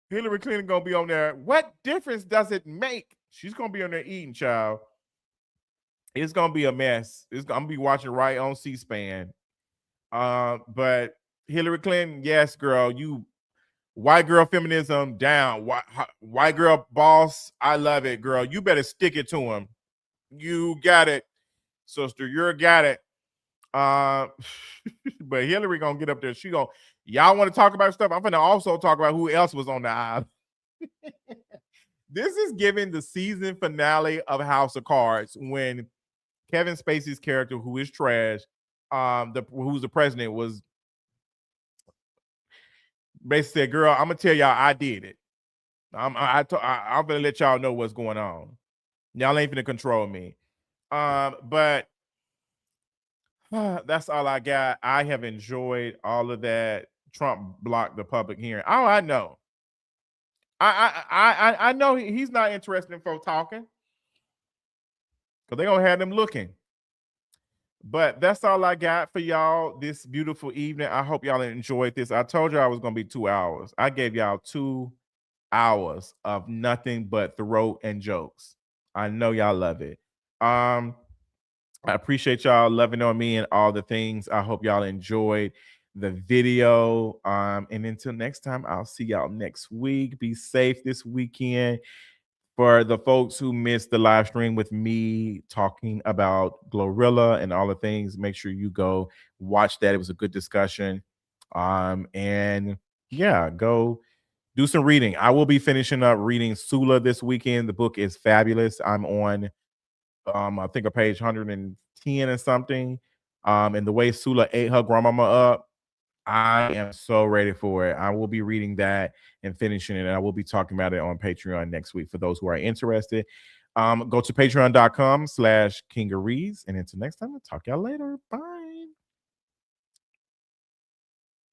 Hillary Clinton gonna be on there. What difference does it make? She's gonna be on there eating, child. It's gonna be a mess. I'm gonna be watching right on C-SPAN. But Hillary Clinton, yes, girl, you white girl feminism down. White girl boss, I love it, girl. You better stick it to him. You got it, sister. You got it. But Hillary gonna get up there. She gonna, y'all want to talk about stuff? I'm gonna also talk about who else was on the aisle. This is giving the season finale of House of Cards when Kevin Spacey's character, who is trash, who's the president, was basically said, "Girl, I'm gonna tell y'all I did it. I'm gonna let y'all know what's going on. Y'all ain't gonna control me." But that's all I got. I have enjoyed all of that. Trump blocked the public hearing. Oh, I know. I know he's not interested in folks talking because they're gonna have them looking. But that's all I got for y'all this beautiful evening. I hope y'all enjoyed this. I told you I was gonna be 2 hours. I gave y'all 2 hours of nothing but throat and jokes. I know y'all love it. I appreciate y'all loving on me and all the things. I hope y'all enjoyed the video. And until next time, I'll see y'all next week. Be safe this weekend. For the folks who missed the live stream with me talking about Glorilla and all the things, make sure you go watch that. It was a good discussion. And yeah, go do some reading. I will be finishing up reading Sula this weekend. The book is fabulous. I'm on I think a page 110 or something. And the way Sula ate her grandmama up, I am so ready for it. I will be reading that and finishing it, and I will be talking about it on Patreon next week for those who are interested. Go to patreon.com/Kingarees. And until next time, I'll talk y'all later. Bye.